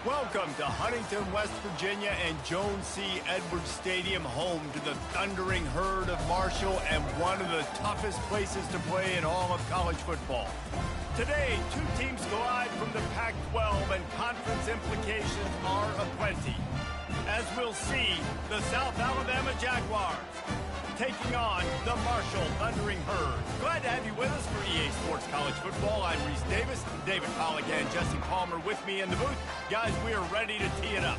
Welcome to Huntington, West Virginia and Jones C. Edwards Stadium, home to the thundering herd of Marshall and one of the toughest places to play in all of college football. Today, two teams collide from the Pac-12 and conference implications are aplenty. As we'll see, the South Alabama Jaguars taking on the Marshall Thundering Herd. Glad to have you with us for EA Sports College Football. I'm Reese Davis, David Pollack and Jesse Palmer with me in the booth. Guys, we are ready to tee it up.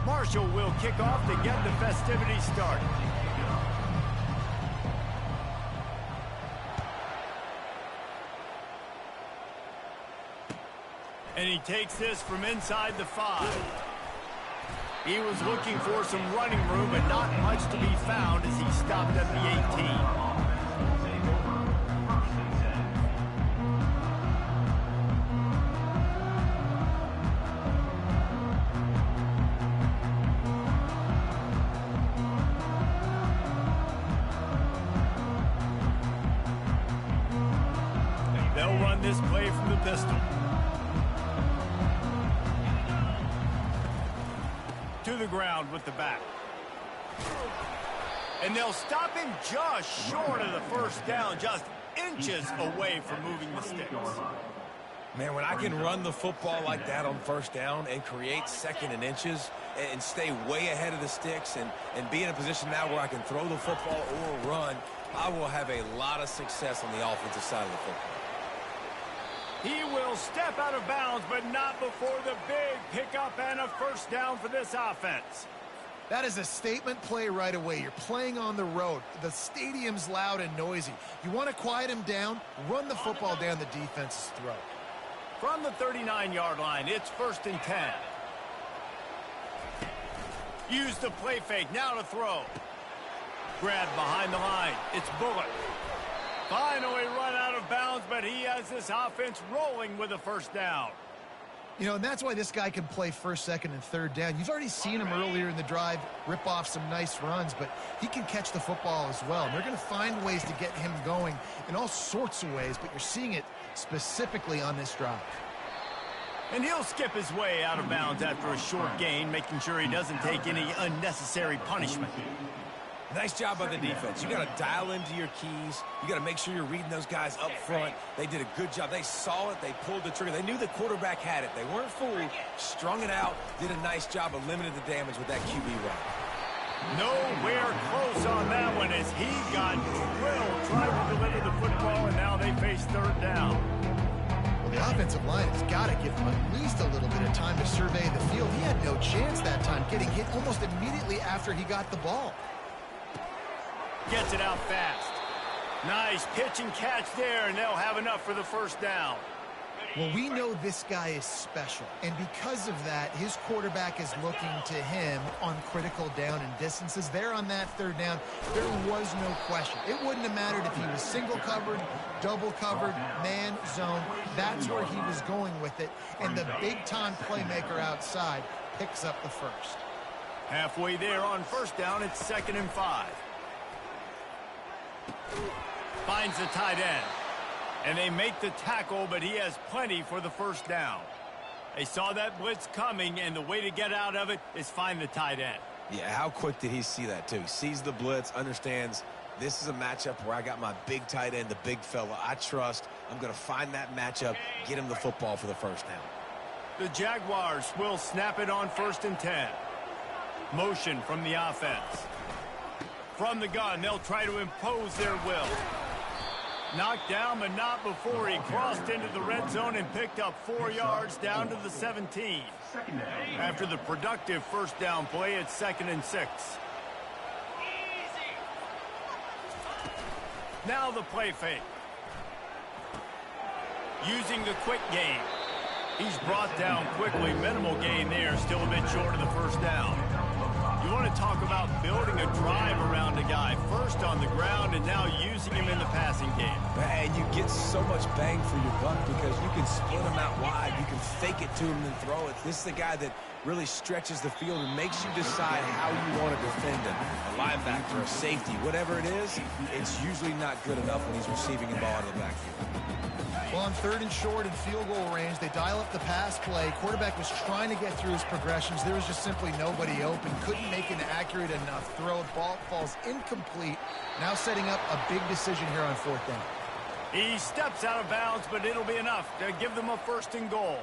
Marshall will kick off to get the festivities started. And he takes this from inside the 5. He was looking for some running room, but not much to be found as he stopped at the 18. They'll run this play from the pistol. To the ground with the back. And they'll stop him just short of the first down, just inches away from moving the sticks. Man, when I can run the football like that on first down and create second and inches and stay way ahead of the sticks and be in a position now where I can throw the football or run, I will have a lot of success on the offensive side of the football. He will step out of bounds, but not before the big pickup and a first down for this offense. That is a statement play right away. You're playing on the road. The stadium's loud and noisy. You want to quiet him down, run the football down the defense's throat. From the 39-yard line, it's 1st and 10. Use the play fake, now to throw. Grab behind the line, it's Bullock. Finally run out of bounds, but he has this offense rolling with a first down. You know, and that's why this guy can play first, second, and third down. You've already seen him earlier in the drive rip off some nice runs, but he can catch the football as well. And they're going to find ways to get him going in all sorts of ways, but you're seeing it specifically on this drive. And he'll skip his way out of bounds after a short gain, making sure he doesn't take any unnecessary punishment. Nice job by the defense. You got to dial into your keys. You got to make sure you're reading those guys up front. They did a good job. They saw it. They pulled the trigger. They knew the quarterback had it. They weren't fooled. Strung it out. Did a nice job of limiting the damage with that QB run. Nowhere close on that one as he got drilled trying to deliver the football, and now they face third down. Well, the offensive line has got to give him at least a little bit of time to survey the field. He had no chance that time, getting hit almost immediately after he got the ball. Gets it out fast. Nice pitch and catch there, and they'll have enough for the first down. Well, we know this guy is special, and because of that, his quarterback is looking to him on critical down and distances. There on that third down, there was no question. It wouldn't have mattered if he was single covered, double covered, man, zone. That's where he was going with it, and the big-time playmaker outside picks up the first. Halfway there on first down, it's 2nd and 5. Finds the tight end. And they make the tackle, but he has plenty for the first down. They saw that blitz coming, and the way to get out of it is find the tight end. Yeah, how quick did he see that, too? He sees the blitz, understands this is a matchup where I got my big tight end, the big fella I trust. I'm going to find that matchup, get him the football for the first down. The Jaguars will snap it on 1st and 10. Motion from the offense. From the gun, they'll try to impose their will. Knocked down, but not before he crossed into the red zone and picked up 4 yards down to the 17. After the productive first down play, it's 2nd and 6. Now the play fake. Using the quick game. He's brought down quickly. Minimal gain there, still a bit short of the first down. You want to talk about building a drive around a guy, first on the ground and now using him in the passing game. And you get so much bang for your buck because you can split him out wide. You can fake it to him and throw it. This is the guy that really stretches the field and makes you decide how you want to defend him. A linebacker, a safety, whatever it is, it's usually not good enough when he's receiving the ball out of the backfield. Well, on 3rd and short and field goal range, they dial up the pass play. Quarterback was trying to get through his progressions. There was just simply nobody open. Couldn't make an accurate enough throw. Ball falls incomplete. Now setting up a big decision here on 4th down. He steps out of bounds, but it'll be enough to give them a 1st and goal.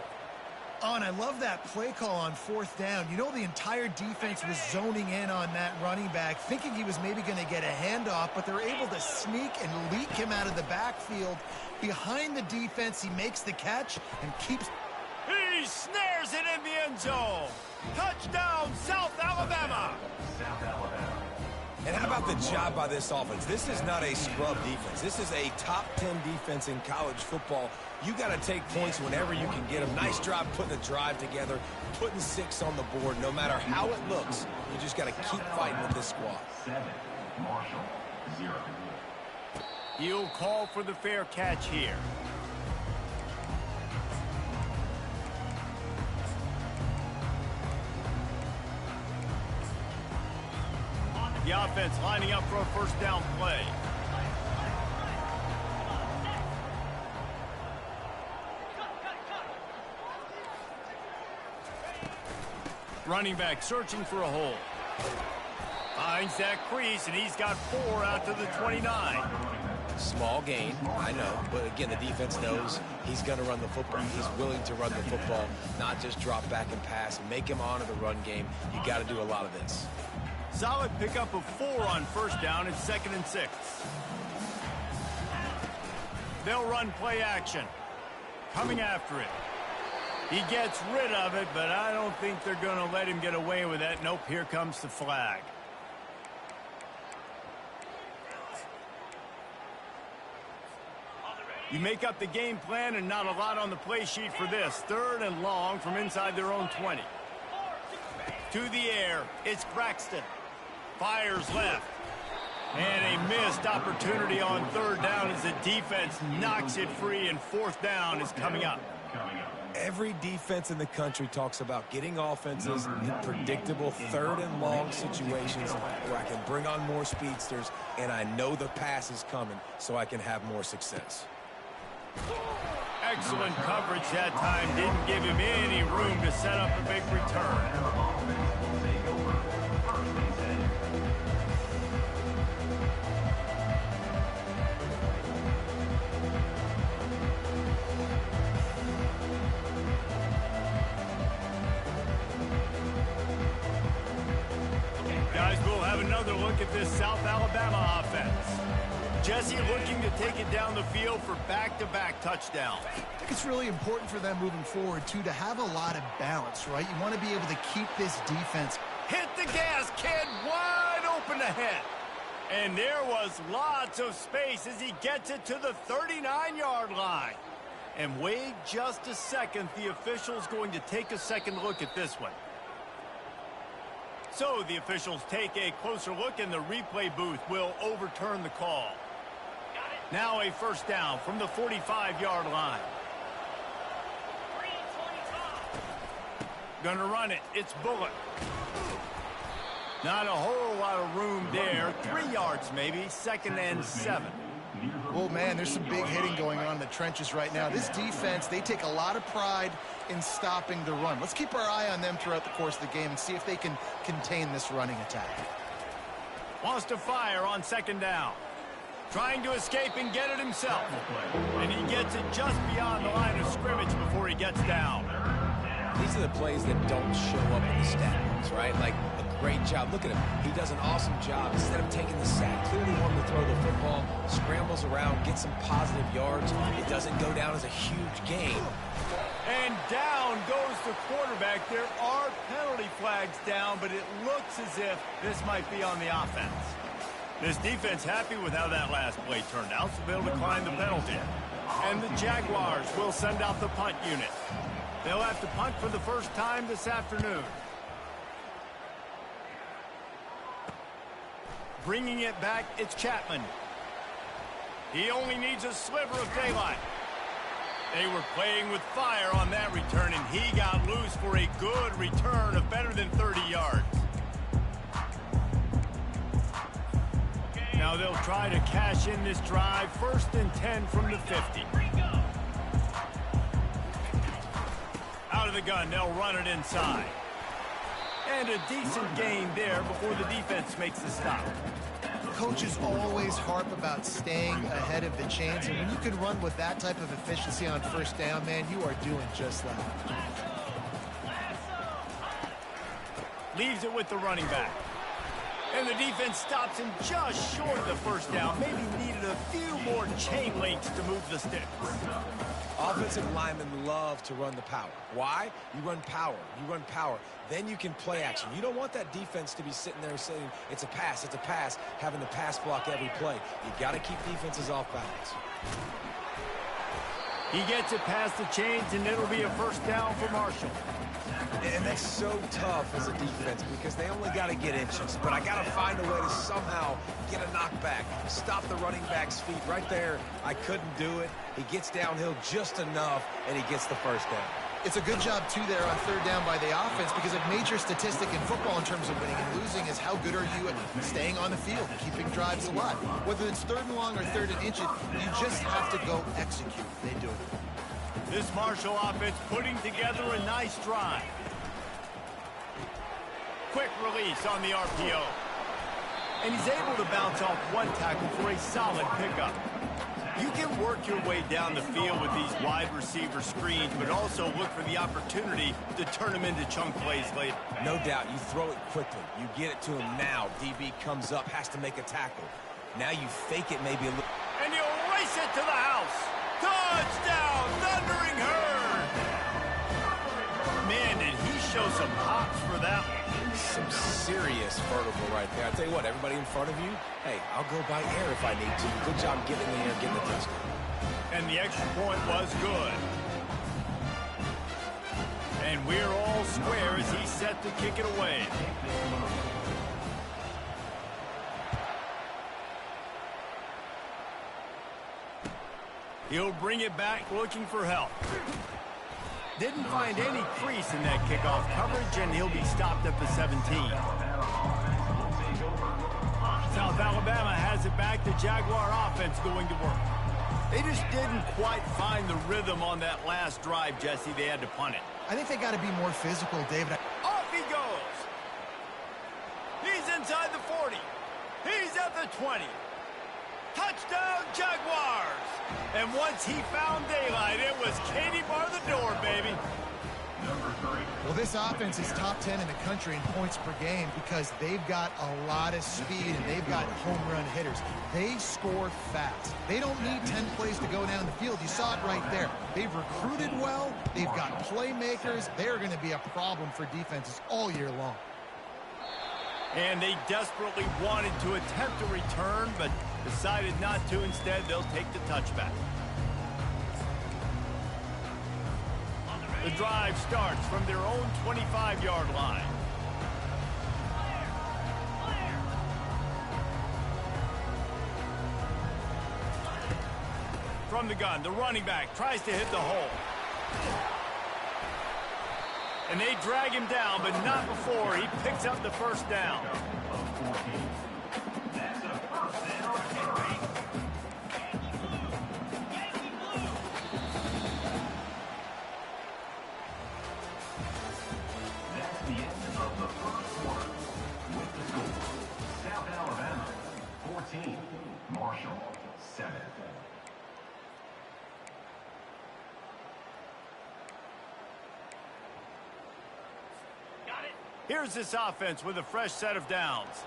Oh, and I love that play call on 4th down. You know, the entire defense was zoning in on that running back, thinking he was maybe going to get a handoff, but they're able to sneak and leak him out of the backfield. Behind the defense, he makes the catch and keeps... He snares it in the end zone. Touchdown, South Alabama. South Alabama. And how about the job by this offense? This is not a scrub defense. This is a top 10 defense in college football. You got to take points whenever you can get them. Nice job putting the drive together, putting 6 on the board. No matter how it looks, you just got to keep fighting with this squad. 7, Marshall, 0. He'll call for the fair catch here. The offense lining up for a 1st down play. Running back searching for a hole. Finds that crease, and he's got 4 out to the 29. Small gain, I know, but again, the defense knows he's going to run the football. He's willing to run the football, not just drop back and pass. Make him honor the run game. You got to do a lot of this. Solid pickup of 4 on 1st down. It's 2nd and 6. They'll run play action. Coming after it. He gets rid of it, but I don't think they're going to let him get away with that. Nope, here comes the flag. You make up the game plan and not a lot on the play sheet for this. 3rd and long from inside their own 20. To the air, it's Braxton. Fires left. And a missed opportunity on 3rd down as the defense knocks it free, and 4th down is coming up. Every defense in the country talks about getting offenses in predictable 3rd and long situations where I can bring on more speedsters and I know the pass is coming so I can have more success. Excellent coverage that time. Didn't give him any room to set up a big return. Guys, we'll have another look at this South Alabama offense. Jesse looking to take it down the field for back-to-back touchdowns. I think it's really important for them moving forward, too, to have a lot of balance, right? You want to be able to keep this defense. Hit the gas, kid. Wide open ahead. And there was lots of space as he gets it to the 39-yard line. And wait just a second. The official's going to take a second look at this one. So the officials take a closer look, and the replay booth will overturn the call. Now a 1st down from the 45-yard line. Gonna run it. It's Bullock. Not a whole lot of room there. 3 yards maybe. 2nd and 7. Oh, man, there's some big hitting going on in the trenches right now. This defense, they take a lot of pride in stopping the run. Let's keep our eye on them throughout the course of the game and see if they can contain this running attack. Wants to fire on 2nd down. Trying to escape and get it himself. And he gets it just beyond the line of scrimmage before he gets down. These are the plays that don't show up in the stat books, right? Like a great job. Look at him. He does an awesome job. Instead of taking the sack, clearly wanting to throw the football, scrambles around, gets some positive yards. It doesn't go down as a huge gain. And down goes the quarterback. There are penalty flags down, but it looks as if this might be on the offense. This defense happy with how that last play turned out, so they'll decline the penalty. And the Jaguars will send out the punt unit. They'll have to punt for the first time this afternoon. Bringing it back, it's Chapman. He only needs a sliver of daylight. They were playing with fire on that return, and he got loose for a good return of better than 30 yards. Now they'll try to cash in this drive. 1st and 10 from the 50. Out of the gun, they'll run it inside. And a decent gain there before the defense makes the stop. Coaches always harp about staying ahead of the chains, and when you can run with that type of efficiency on 1st down, man, you are doing just that. Leaves it with the running back. And the defense stops him just short of the 1st down. Maybe needed a few more chain links to move the sticks. Offensive linemen love to run the power. Why? You run power. You run power. Then you can play action. You don't want that defense to be sitting there saying, it's a pass, having to pass block every play. You got to keep defenses off balance. He gets it past the chains, and it'll be a 1st down for Marshall. And that's so tough as a defense because they only got to get inches. But I got to find a way to somehow get a knockback, stop the running back's feet right there. I couldn't do it. He gets downhill just enough, and he gets the 1st down. It's a good job, too, there on 3rd down by the offense, because a major statistic in football in terms of winning and losing is how good are you at staying on the field, keeping drives alive. Whether it's 3rd and long or 3rd and inches, you just have to go execute. They do it. This Marshall offense putting together a nice drive. Quick release on the RPO. And he's able to bounce off one tackle for a solid pickup. You can work your way down the field with these wide receiver screens, but also look for the opportunity to turn them into chunk plays later. No doubt, you throw it quickly. You get it to him now. DB comes up, has to make a tackle. Now you fake it maybe a little. And he'll race it to the house. Touchdown, Thundering Herd! Man, did he show some hops for that one. Some serious vertical right there. I tell you what, everybody in front of you, hey, I'll go by air if I need to. Good job getting in the air, getting the touchdown. And the extra point was good. And we're all square as he's set to kick it away. He'll bring it back looking for help. Didn't find any crease in that kickoff coverage, and he'll be stopped at the 17. South Alabama has it back. The Jaguar offense going to work. They just didn't quite find the rhythm on that last drive, Jesse. They had to punt it. I think they got to be more physical, David. Off he goes. He's inside the 40. He's at the 20. Touchdown, Jaguars! And once he found daylight, it was Katie bar the door, baby. Well, this offense is top 10 in the country in points per game because they've got a lot of speed and they've got home run hitters. They score fast. They don't need 10 plays to go down the field. You saw it right there. They've recruited well. They've got playmakers. They're going to be a problem for defenses all year long. And they desperately wanted to attempt a return, but decided not to. Instead, they'll take the touchback. The drive starts from their own 25-yard line. From the gun, the running back tries to hit the hole. And they drag him down, but not before he picks up the 1st down. That's the end of the 1st quarter. With the score, South Alabama 14, Marshall 7. Here's this offense with a fresh set of downs.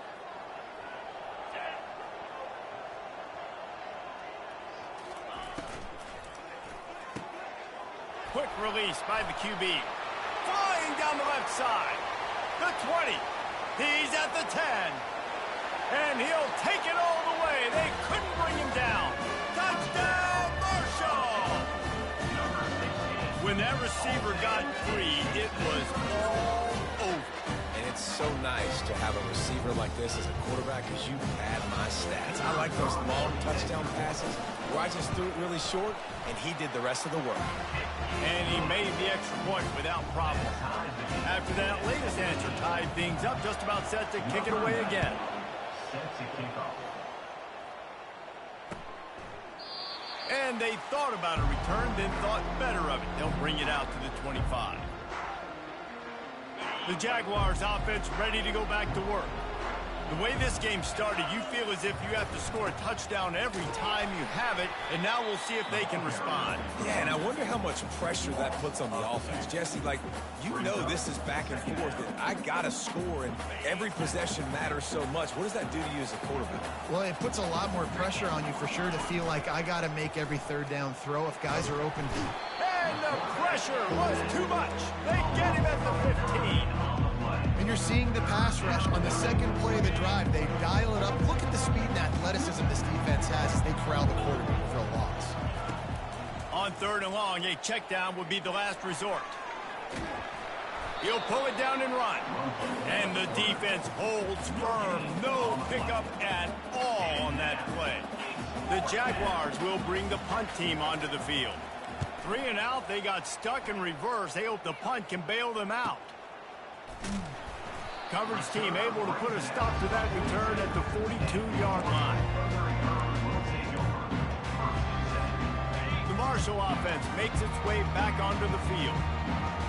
Quick release by the QB. Flying down the left side. The 20. He's at the 10. And he'll take it all the way. They couldn't bring him down. Touchdown, Marshall! When that receiver got free, it was all over. And It's so nice to have a receiver like this as a quarterback because you pad my stats. I like those long touchdown passes where I just threw it really short, and he did the rest of the work. And he made the extra point without problem. After that latest answer tied things up, just about set to kick it away again. Set to kick off. And they thought about a return, then thought better of it. They'll bring it out to the 25. The Jaguars offense ready to go back to work. The way this game started, you feel as if you have to score a touchdown every time you have it, and now we'll see if they can respond. Yeah, and I wonder how much pressure that puts on the offense. Jesse, like, you know this is back and forth, and I got to score, and every possession matters so much. What does that do to you as a quarterback? Well, it puts a lot more pressure on you for sure to feel like I got to make every third down throw if guys are open. And the pressure was too much. They get him at the 15. And you're seeing the pass rush on the second play of the drive. They dial it up. Look at the speed and athleticism this defense has as they corral the quarterback for a loss. On third and long, a check down would be the last resort. He'll pull it down and run. And the defense holds firm. No pickup at all on that play. The Jaguars will bring the punt team onto the field. 3 and out, they got stuck in reverse. They hope the punt can bail them out. Coverage team able to put a stop to that return at the 42-yard line. The Marshall offense makes its way back onto the field.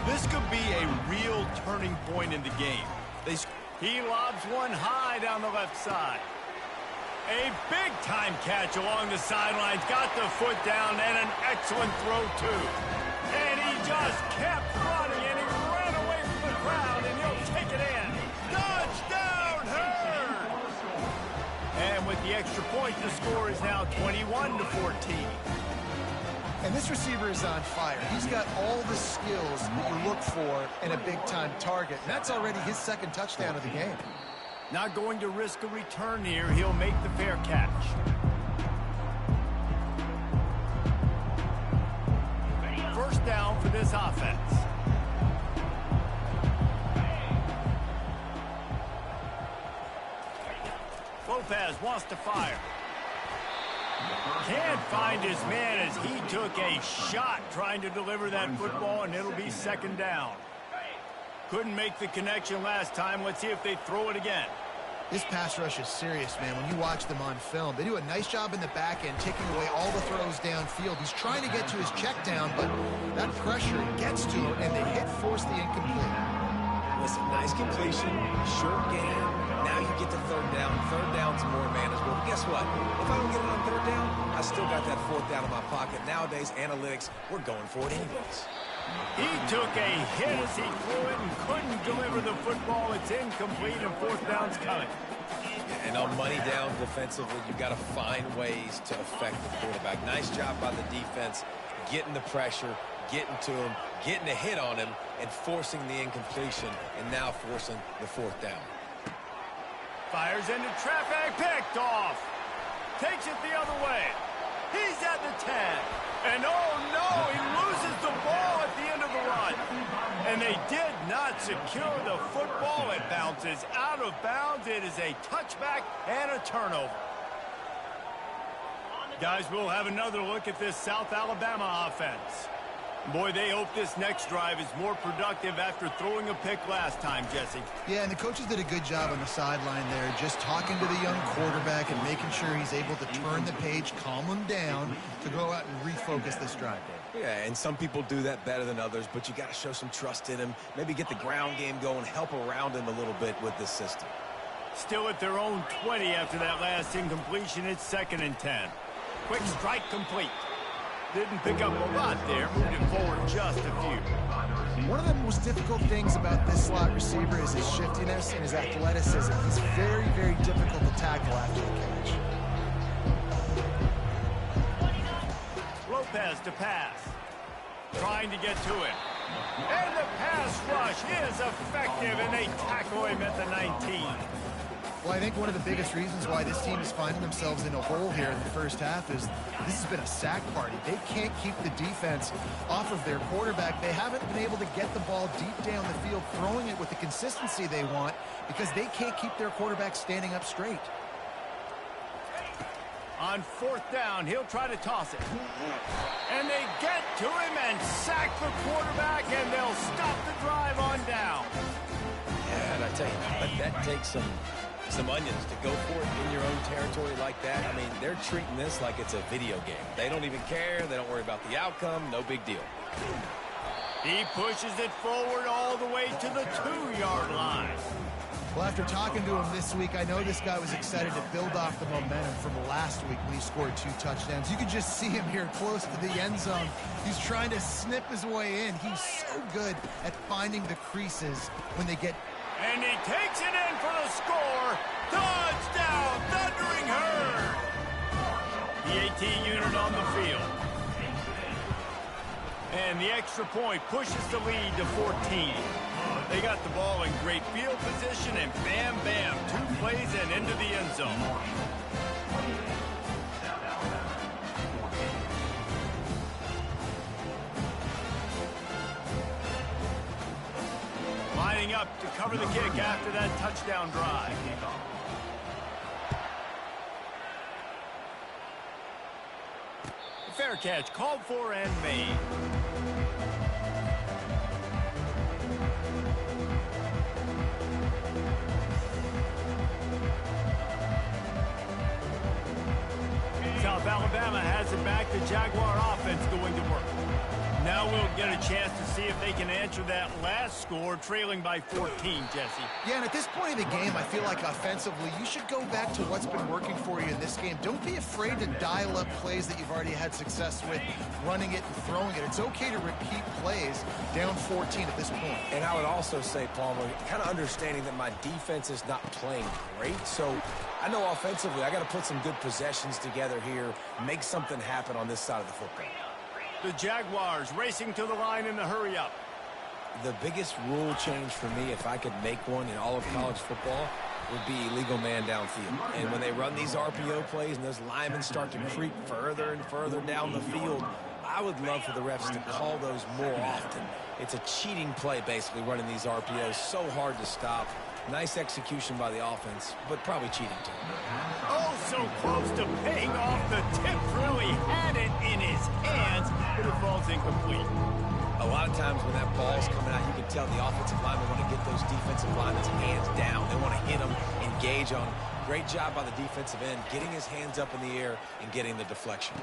This could be a real turning point in the game. He lobs one high down the left side. A big-time catch along the sidelines. Got the foot down and an excellent throw, too. And he just kept running, and he ran away from the crowd, and he'll take it in. Touchdown, Herd! And with the extra point, the score is now 21-14. And this receiver is on fire. He's got all the skills that you look for in a big-time target. And that's already his second touchdown of the game. Not going to risk a return here. He'll make the fair catch. First down for this offense. Lopez wants to fire. Can't find his man as he took a shot trying to deliver that football, and it'll be second down. Couldn't make the connection last time. Let's see if they throw it again. This pass rush is serious, man. When you watch them on film, they do a nice job in the back end, taking away all the throws downfield. He's trying to get to his check down, but that pressure gets to him, and they force the incomplete. Listen, nice completion, short game. Now you get to third down. Third down's more manageable. But guess what? If I don't get it on third down, I still got that fourth down in my pocket. Nowadays, analytics, we're going for it anyways. He took a hit as he threw it and couldn't deliver the football. It's incomplete, and fourth down's coming. And on money down defensively, you've got to find ways to affect the quarterback. Nice job by the defense, getting the pressure, getting to him, getting a hit on him, and forcing the incompletion, and now forcing the fourth down. Fires into traffic, picked off. Takes it the other way. He's at the 10. And oh no, he loses the ball at the end of the run. And they did not secure the football. It bounces out of bounds. It is a touchback and a turnover. Guys, we'll have another look at this South Alabama offense. Boy, they hope this next drive is more productive after throwing a pick last time, Jesse. Yeah, and the coaches did a good job on the sideline there, just talking to the young quarterback and making sure he's able to turn the page, calm him down to go out and refocus this drive. Yeah, and some people do that better than others, but you got to show some trust in him. Maybe get the ground game going, help around him a little bit with this system. Still at their own 20 after that last incompletion. It's 2nd and 10. Quick strike complete. Didn't pick up a lot there, moved it forward just a few. One of the most difficult things about this slot receiver is his shiftiness and his athleticism. He's very, very difficult to tackle after the catch. Lopez to pass. Trying to get to him. And the pass rush is effective, and they tackle him at the 19. Well, I think one of the biggest reasons why this team is finding themselves in a hole here in the first half is this has been a sack party. They can't keep the defense off of their quarterback. They haven't been able to get the ball deep down the field, throwing it with the consistency they want because they can't keep their quarterback standing up straight. On fourth down, he'll try to toss it. And they get to him and sack the quarterback, and they'll stop the drive on down. Yeah, and I tell you, that takes some onions to go for it in your own territory like that. I mean, they're treating this like it's a video game. They don't even care. They don't worry about the outcome. No big deal. He pushes it forward all the way to the 2-yard line. Well, after talking to him this week, I know this guy was excited to build off the momentum from last week when he scored 2 touchdowns. You could just see him here close to the end zone. He's trying to snip his way in. He's so good at finding the creases when they get... And he takes it in for the score. Touchdown, Thundering Herd. The 18 unit on the field. And the extra point pushes the lead to 14. They got the ball in great field position, and bam, bam, 2 plays and into the end zone. Lining up to cover the kick after that touchdown drive. Fair catch called for and made. South Alabama has it back. The Jaguar offense going to work. Now we'll get a chance to see if they can answer that last score, trailing by 14, Jesse. Yeah, and at this point in the game, I feel like offensively, you should go back to what's been working for you in this game. Don't be afraid to dial up plays that you've already had success with, running it and throwing it. It's okay to repeat plays down 14 at this point. And I would also say, Palmer, kind of understanding that my defense is not playing great, so I know offensively I got to put some good possessions together here, make something happen on this side of the football. The Jaguars racing to the line in the hurry-up. The biggest rule change for me, if I could make one in all of college football, would be illegal man downfield. And when they run these RPO plays and those linemen start to creep further and further down the field, I would love for the refs to call those more often. It's a cheating play, basically, running these RPOs. So hard to stop. Nice execution by the offense, but probably cheating too. Oh, so close to paying off. The tip really had it in his hands, but it falls incomplete. A lot of times when that ball's coming out, you can tell the offensive linemen want to get those defensive linemen's hands down. They want to hit them, engage on. Great job by the defensive end, getting his hands up in the air and getting the deflection.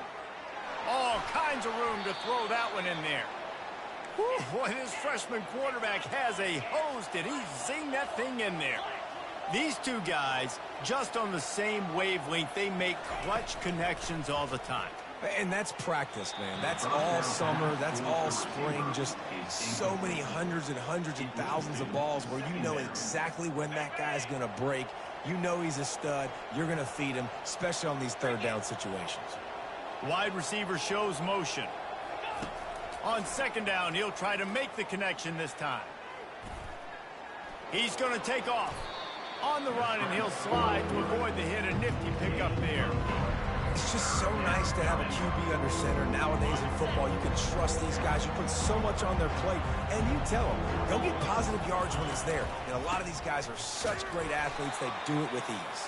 All kinds of room to throw that one in there. Whew, boy, this freshman quarterback has a hose. Did he zing that thing in there? These two guys, just on the same wavelength, they make clutch connections all the time. And that's practice, man. That's all summer. That's all spring. Just so many hundreds and thousands of balls where you know exactly when that guy's going to break. You know he's a stud. You're going to feed him, especially on these third down situations. Wide receiver shows motion. On second down, he'll try to make the connection this time. He's going to take off. On the run, and he'll slide to avoid the hit. A nifty pickup there. It's just so nice to have a QB under center. Nowadays in football, you can trust these guys. You put so much on their plate, and you tell them they'll get positive yards when it's there. And a lot of these guys are such great athletes, they do it with ease.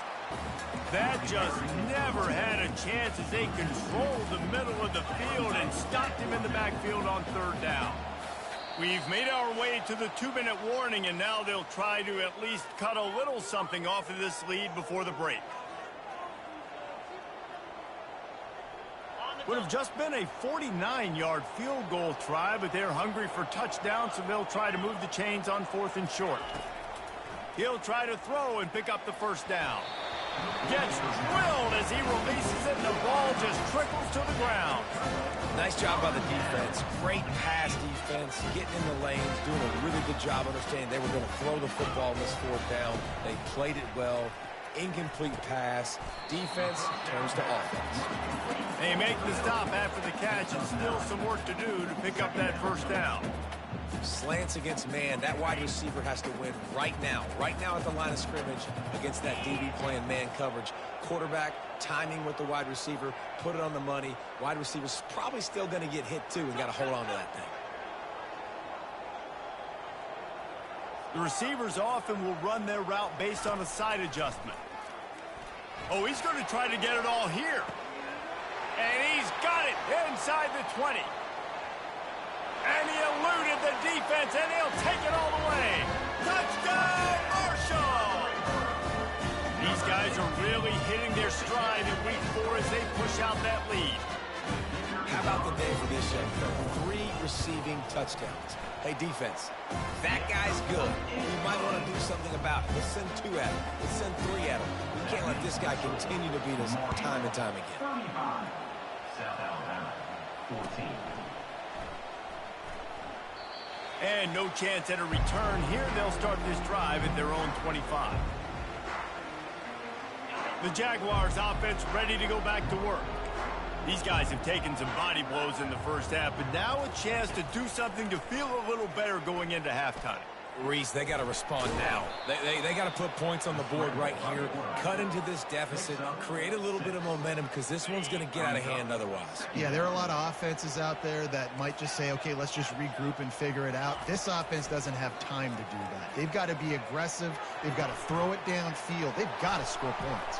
That just never had a chance as they controlled the middle of the field and stopped him in the backfield on third down. We've made our way to the 2-minute warning, and now they'll try to at least cut a little something off of this lead before the break. Would have just been a 49-yard field goal try, but they're hungry for touchdowns, so they'll try to move the chains on 4th and short. He'll try to throw and pick up the first down. Gets drilled as he releases it, and the ball just trickles to the ground. Nice job by the defense. Great pass defense, getting in the lanes, doing a really good job understanding they were going to throw the football in this 4th down. They played it well. Incomplete pass. Defense turns to offense. They make the stop after the catch, and still some work to do to pick up that first down. slants against man, that wide receiver has to win right now at the line of scrimmage against that DB playing man coverage. Quarterback, timing with the wide receiver, put it on the money. Wide receiver's probably still going to get hit too and got to hold on to that thing. The receivers often will run their route based on a side adjustment. Oh, he's going to try to get it all here. And he's got it inside the 20. And he eluded the defense, and he'll take it all the way. Touchdown, Marshall! These guys are really hitting their stride in week 4 as they push out that lead. How about the day for this young fella? 3 receiving touchdowns. Hey, defense, that guy's good. You might want to do something about it. Let's send 2 at him. Let's send 3 at him. We can't let this guy continue to beat us time and time again. 35. South Alabama, 14. And no chance at a return here. They'll start this drive at their own 25. The Jaguars offense ready to go back to work. These guys have taken some body blows in the first half, but now a chance to do something to feel a little better going into halftime. Reese, they got to respond now. They got to put points on the board right here, cut into this deficit, create a little bit of momentum because this one's going to get out of hand otherwise. Yeah, there are a lot of offenses out there that might just say, okay, let's just regroup and figure it out. This offense doesn't have time to do that. They've got to be aggressive. They've got to throw it downfield. They've got to score points.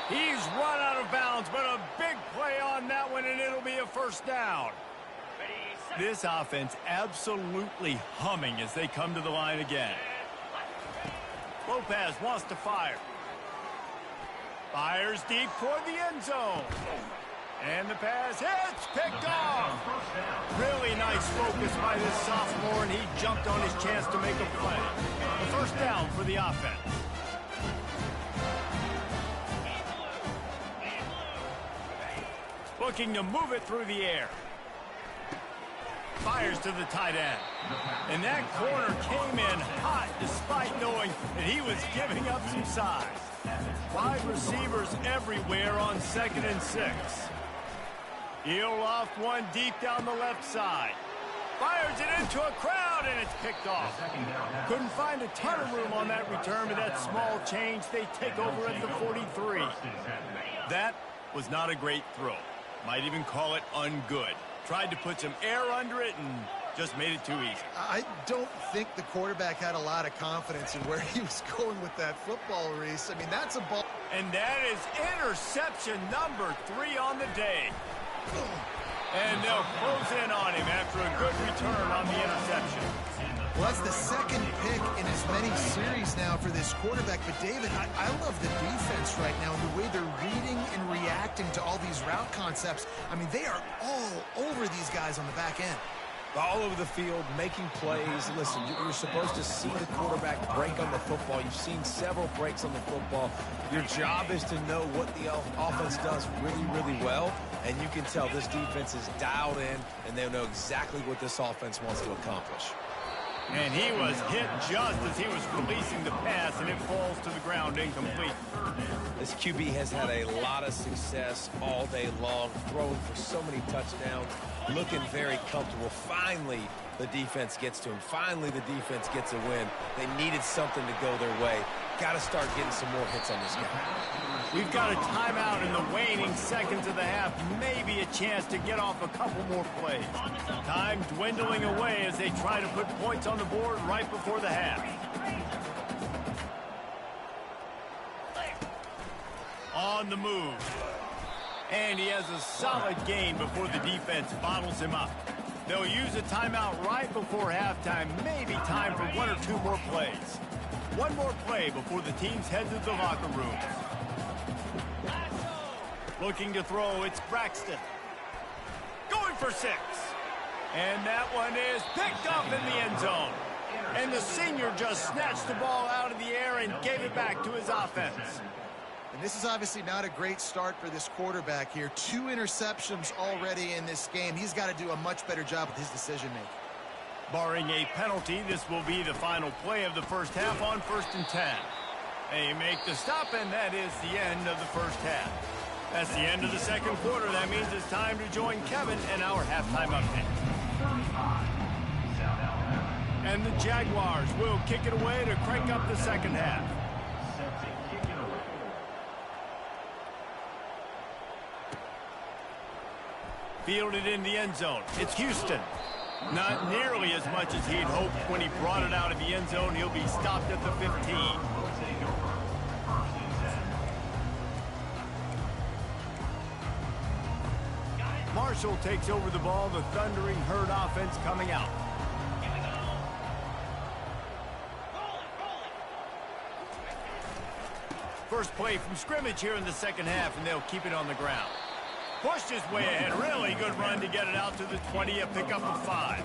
He's run out of bounds, but a big play on that one, and it'll be a first down. This offense absolutely humming as they come to the line again. Lopez wants to fire. Fires deep toward the end zone. And the pass hits, picked off. Really nice focus by this sophomore, and he jumped on his chance to make a play. A first down for the offense. Looking to move it through the air. Fires to the tight end. And that corner came in hot despite knowing that he was giving up some size. 5 receivers everywhere on 2nd and 6. He'll loft one deep down the left side. Fires it into a crowd, and it's picked off. Couldn't find a ton of room on that return, but that small change, they take over at the 43. That was not a great throw. Might even call it ungood. Tried to put some air under it and just made it too easy. I don't think the quarterback had a lot of confidence in where he was going with that football, Reese. I mean, that's a ball. And that is interception number 3 on the day. And they'll close in on him after a good return on the interception. Well, that's the second pick in as many series now for this quarterback. But, David, I love the defense right now and the way they're reading and reacting to all these route concepts. I mean, they are all over these guys on the back end. All over the field, making plays. Listen, you're supposed to see the quarterback break on the football. You've seen several breaks on the football. Your job is to know what the offense does really, really well. And you can tell this defense is dialed in, and they know exactly what this offense wants to accomplish. And he was hit just as he was releasing the pass, and it falls to the ground incomplete. This QB has had a lot of success all day long, throwing for so many touchdowns, looking very comfortable. Finally, the defense gets to him. Finally, the defense gets a win. They needed something to go their way. Got to start getting some more hits on this guy. We've got a timeout in the waning seconds of the half. Maybe a chance to get off a couple more plays. Time dwindling away as they try to put points on the board right before the half. On the move. And he has a solid gain before the defense bottles him up. They'll use a timeout right before halftime. Maybe time for 1 or 2 more plays. One more play before the teams head to the locker room. Looking to throw, it's Braxton. Going for 6. And that one is picked up in the end zone. And the senior just snatched the ball out of the air and gave it back to his offense. And this is obviously not a great start for this quarterback here. 2 interceptions already in this game. He's got to do a much better job with his decision-making. Barring a penalty, this will be the final play of the first half on 1st and 10. They make the stop, and that is the end of the first half. That's the end of the second quarter. That means it's time to join Kevin and our halftime update. 35. South Alabama. And the Jaguars will kick it away to crank up the second half. Set to kick it away. Fielded in the end zone. It's Houston. Not nearly as much as he'd hoped when he brought it out of the end zone. He'll be stopped at the 15. Will take over. First and 10. Marshall takes over the ball. The Thundering Herd offense coming out. First play from scrimmage here in the second half, and they'll keep it on the ground. Pushed his way ahead. Really good run to get it out to the 20, a pickup of 5.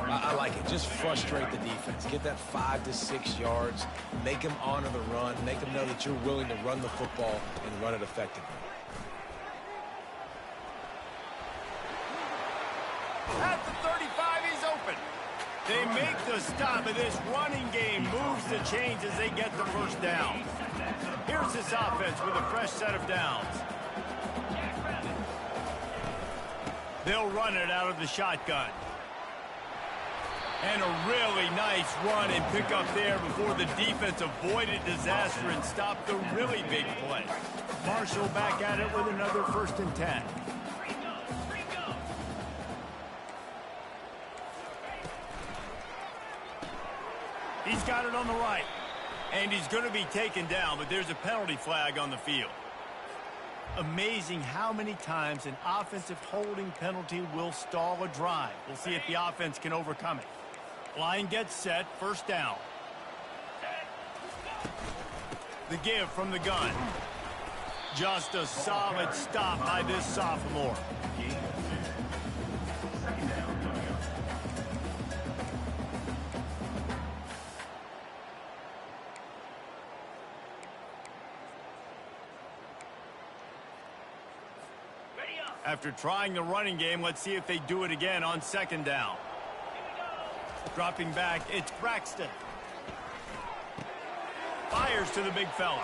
I like it. Just frustrate the defense. Get that 5 to 6 yards. Make them honor the run. Make them know that you're willing to run the football and run it effectively. At the 35, he's open. They make the stop, and this running game moves the chains as they get the first down. Here's this offense with a fresh set of downs. They'll run it out of the shotgun. And a really nice run and pick up there before the defense avoided disaster and stopped the really big play. Marshall back at it with another 1st and 10. He's got it on the right. And he's going to be taken down, but there's a penalty flag on the field. Amazing how many times an offensive holding penalty will stall a drive. We'll see if the offense can overcome it. Line gets set, first down. The give from the gun. Just a solid stop by this sophomore. Second down coming up. After trying the running game, let's see if they do it again on 2nd down. Dropping back, it's Braxton. Fires to the big fella.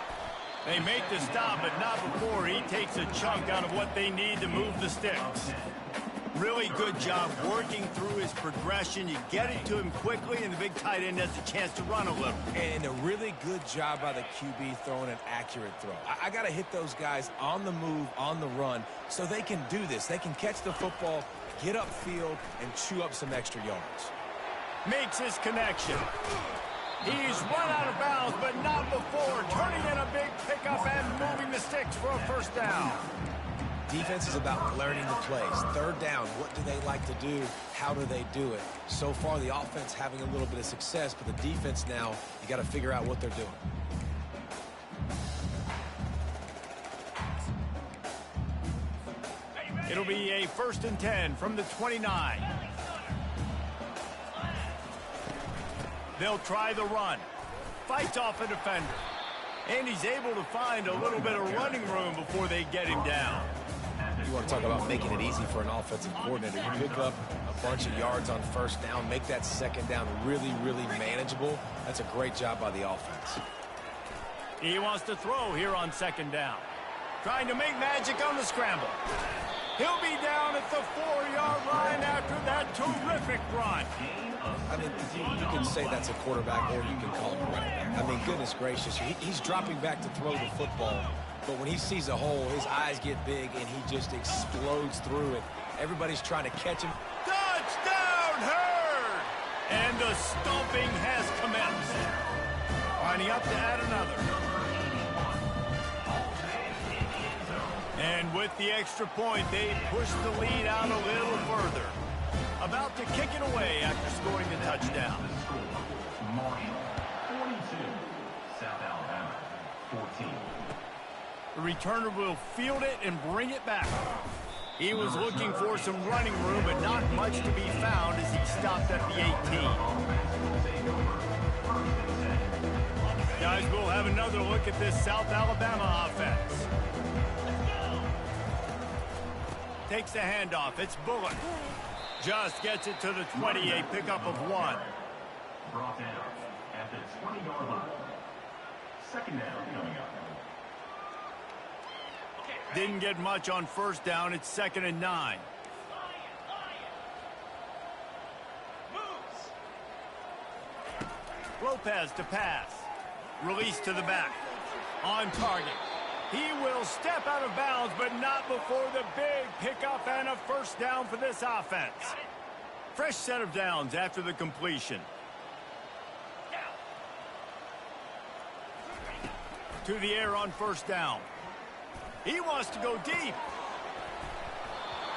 They make the stop, but not before he takes a chunk out of what they need to move the sticks. Really good job working through his progression. You get it to him quickly, and the big tight end has a chance to run a little. And a really good job by the QB throwing an accurate throw. I got to hit those guys on the move, on the run, so they can do this. They can catch the football, get upfield, and chew up some extra yards. Makes his connection. He's run out of bounds, but not before. Turning in a big pickup and moving the sticks for a first down. Defense is about learning the plays. 3rd down, what do they like to do? How do they do it? So far, the offense having a little bit of success, but the defense now, you got to figure out what they're doing. It'll be a 1st and 10 from the 29. They'll try the run. Fights off a defender. And he's able to find a little bit of running room before they get him down. You want to talk about making it easy for an offensive coordinator. You pick up a bunch of yards on 1st down, make that 2nd down really, really manageable. That's a great job by the offense. He wants to throw here on 2nd down. Trying to make magic on the scramble. He'll be down at the 4-yard line after that terrific run. I mean, you can say that's a quarterback or you can call him a running back. I mean, goodness gracious, he's dropping back to throw the football. But when he sees a hole, his eyes get big and he just explodes through it. Everybody's trying to catch him. Touchdown, Herd! And the stomping has commenced. Lining up to add another. And with the extra point, they push the lead out a little further. About to kick it away after scoring the touchdown. Marshall, 42. South Alabama, 14. The returner will field it and bring it back. He was looking for some running room, but not much to be found as he stopped at the 18. Guys, we'll have another look at this South Alabama offense. Takes the handoff. It's Bullock. Just gets it to the 20, a pickup of 1. Brought down at the 20-yard line. 2nd down coming up. Didn't get much on 1st down. It's 2nd and 9. Lopez to pass. Release to the back. On target. He will step out of bounds, but not before the big pickup and a first down for this offense. Fresh set of downs after the completion. To the air on first down. He wants to go deep.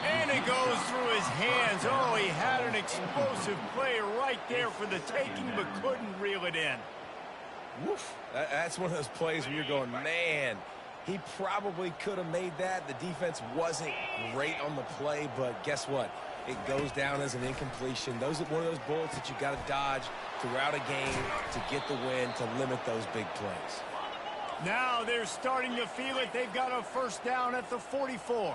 And it goes through his hands. Oh, he had an explosive play right there for the taking, but couldn't reel it in. Woof. That's one of those plays where you're going, man, he probably could have made that. The defense wasn't great on the play, but guess what? It goes down as an incompletion. Those are one of those bullets that you got to dodge throughout a game to get the win, to limit those big plays. Now they're starting to feel it. They've got a first down at the 44.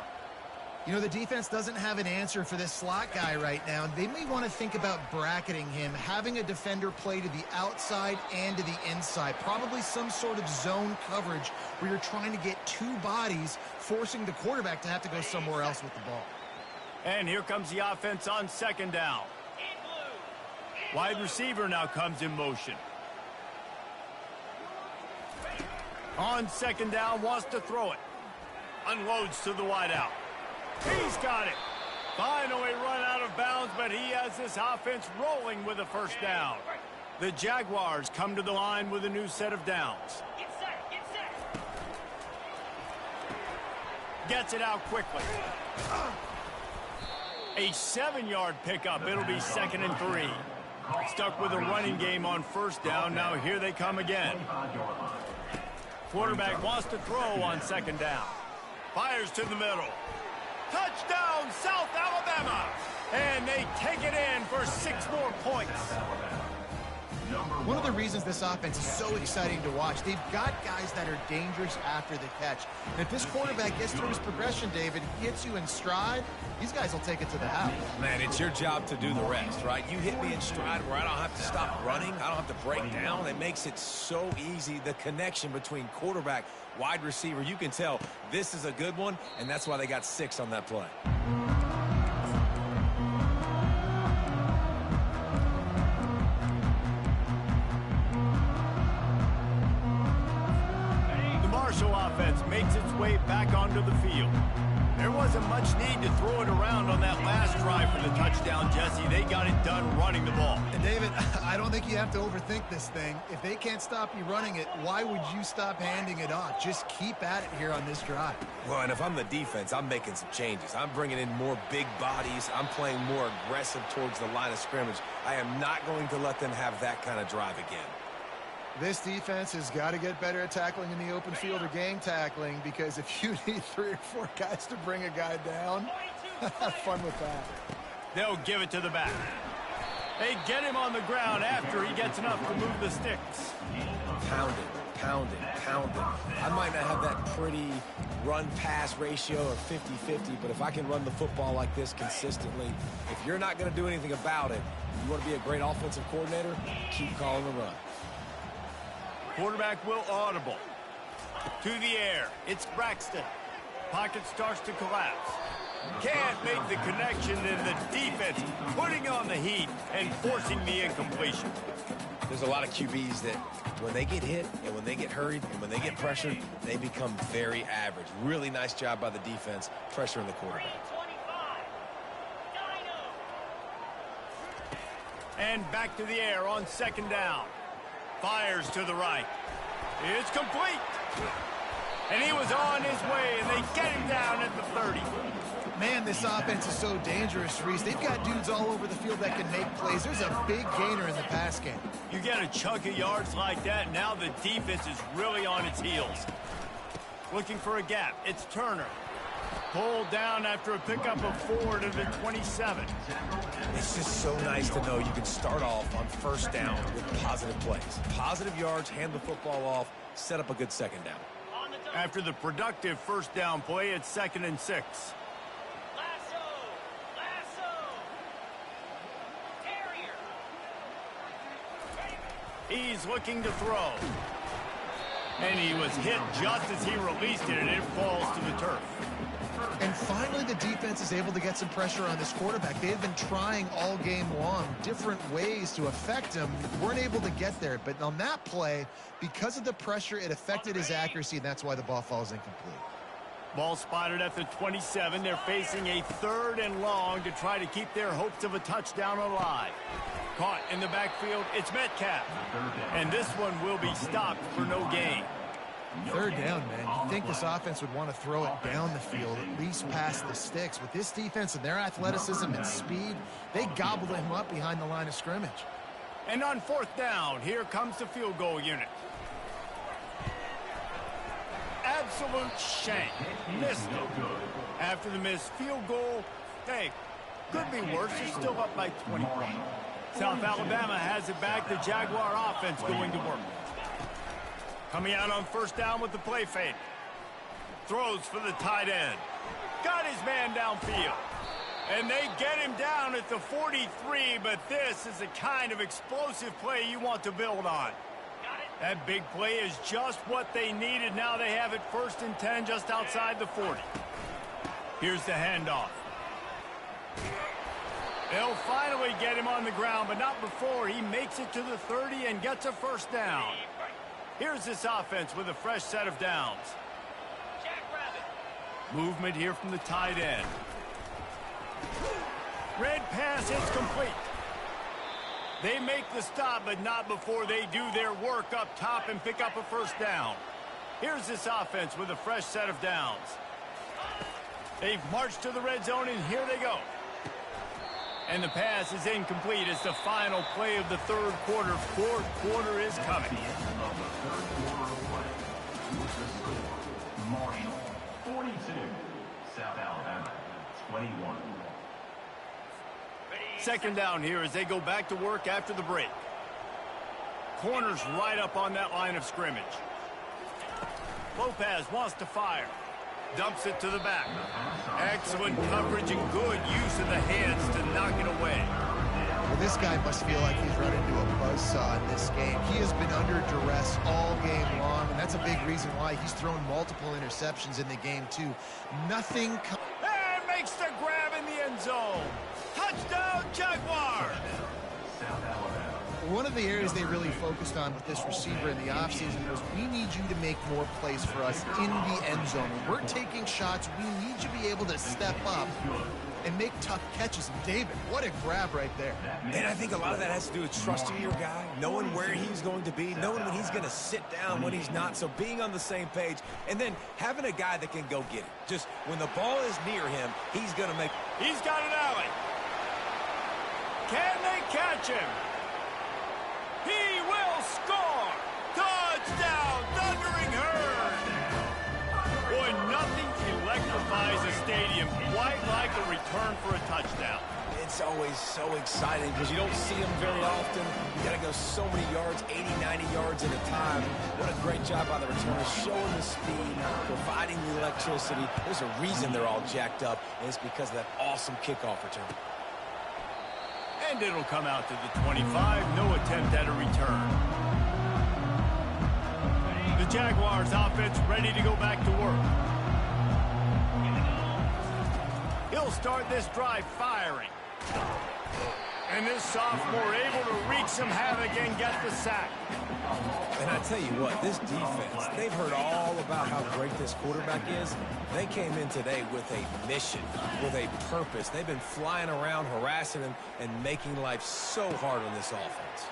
You know, the defense doesn't have an answer for this slot guy right now. They may want to think about bracketing him, having a defender play to the outside and to the inside. Probably some sort of zone coverage where you're trying to get two bodies, forcing the quarterback to have to go somewhere else with the ball. And here comes the offense on second down. Wide receiver now comes in motion. On second down, wants to throw it. Unloads to the wideout. He's got it. Finally run out of bounds, but he has this offense rolling with a first down. The Jaguars come to the line with a new set of downs. Gets it out quickly. A 7-yard pickup. It'll be 2nd and 3. Stuck with a running game on first down. Now here they come again. Quarterback wants to throw on second down. Fires to the middle. Touchdown, South Alabama! And they take it in for 6 more points. One of the reasons this offense is so exciting to watch, they've got guys that are dangerous after the catch. And if this quarterback gets through his progression, David, hits you in stride, these guys will take it to the house. Man, it's your job to do the rest, right? You hit me in stride where I don't have to stop running. I don't have to break down. It makes it so easy. The connection between quarterback, wide receiver, you can tell this is a good one, and that's why they got 6 on that play. Offense makes its way back onto the field. There wasn't much need to throw it around on that last drive for the touchdown, Jesse. They got it done running the ball. And David, I don't think you have to overthink this thing. If they can't stop you running it, why would you stop handing it off? Just keep at it here on this drive. Well, and if I'm the defense, I'm making some changes. I'm bringing in more big bodies. I'm playing more aggressive towards the line of scrimmage. I am not going to let them have that kind of drive again. This defense has got to get better at tackling in the open field or gang tackling, because if you need 3 or 4 guys to bring a guy down, have fun with that. They'll give it to the back. They get him on the ground after he gets enough to move the sticks. Pound it, pound it, pound it. I might not have that pretty run-pass ratio of 50-50, but if I can run the football like this consistently, if you're not going to do anything about it, you want to be a great offensive coordinator, keep calling the run. Quarterback will audible. To the air. It's Braxton. Pocket starts to collapse. Can't make the connection, and the defense putting on the heat and forcing the incompletion. There's a lot of QBs that when they get hit and when they get hurried and when they get pressured, they become very average. Really nice job by the defense pressuring the quarterback. And back to the air on second down. Fires to the right. It's complete. And he was on his way, and they get him down at the 30. Man, this offense is so dangerous, Reese. They've got dudes all over the field that can make plays. There's a big gainer in the pass game. You get a chunk of yards like that, now the defense is really on its heels. Looking for a gap. It's Turner. Pulled down after a pickup of 4 to the 27. It's just so nice to know you can start off on first down with positive plays. Positive yards, hand the football off, set up a good second down. After the productive first down play, it's 2nd and 6. He's looking to throw. And he was hit just as he released it, and it falls to the turf. And finally, the defense is able to get some pressure on this quarterback. They had been trying all game long different ways to affect him. Weren't able to get there. But on that play, because of the pressure, it affected his accuracy, and that's why the ball falls incomplete. Ball spotted at the 27. They're facing a 3rd and long to try to keep their hopes of a touchdown alive. Caught in the backfield, it's Metcalf. And this one will be stopped for no gain. 3rd down, man. You'd think this offense would want to throw it down the field, at least past the sticks. With this defense and their athleticism and speed, they gobbled him up behind the line of scrimmage. And on 4th down, here comes the field goal unit. Absolute shank. Missed it. After the missed field goal, hey, could be worse. They're still up by 20 points. South Alabama has it back. The Jaguar offense going to work. Coming out on 1st down with the play fake. Throws for the tight end. Got his man downfield. And they get him down at the 43, but this is the kind of explosive play you want to build on. That big play is just what they needed. Now they have it 1st and 10 just outside the 40. Here's the handoff. They'll finally get him on the ground, but not before he makes it to the 30 and gets a 1st down. Here's this offense with a fresh set of downs. Movement here from the tight end. Red pass is complete. They make the stop, but not before they do their work up top and pick up a 1st down. Here's this offense with a fresh set of downs. They've marched to the red zone, and here they go. And the pass is incomplete. It's the final play of the 3rd quarter. 4th quarter is coming. Marshall, 42. South Alabama, 21. 2nd down here as they go back to work after the break. Corners right up on that line of scrimmage. Lopez wants to fire. Dumps it to the back. Excellent coverage and good use of the hands to knock it away. Well, this guy must feel like he's run into a buzzsaw in this game. He has been under duress all game long, and that's a big reason why he's thrown multiple interceptions in the game, too. Nothing... And makes the grab in the end zone. Touchdown, Jaguars! South Alabama. One of the areas they really focused on with this receiver in the offseason was, we need you to make more plays for us in the end zone. When we're taking shots, we need you to be able to step up and make tough catches. And David, what a grab right there. And I think a lot of that has to do with trusting your guy, knowing where he's going to be, knowing when he's going to sit down, when he's not. So being on the same page, and then having a guy that can go get it. Just when the ball is near him, he's going to make... He's got an alley. Can they catch him? He will score! Touchdown, Thundering Herd! Boy, nothing electrifies a stadium quite like a return for a touchdown. It's always so exciting because you don't see them very often. You got to go so many yards, 80, 90 yards at a time. What a great job by the returners, showing the speed, providing the electricity. There's a reason they're all jacked up, and it's because of that awesome kickoff return. And it'll come out to the 25. No attempt at a return. The Jaguars offense ready to go back to work. He'll start this drive firing. And this sophomore able to wreak some havoc and get the sack. And I tell you what, this defense, they've heard all about how great this quarterback is. They came in today with a mission, with a purpose. They've been flying around, harassing him, and making life so hard on this offense.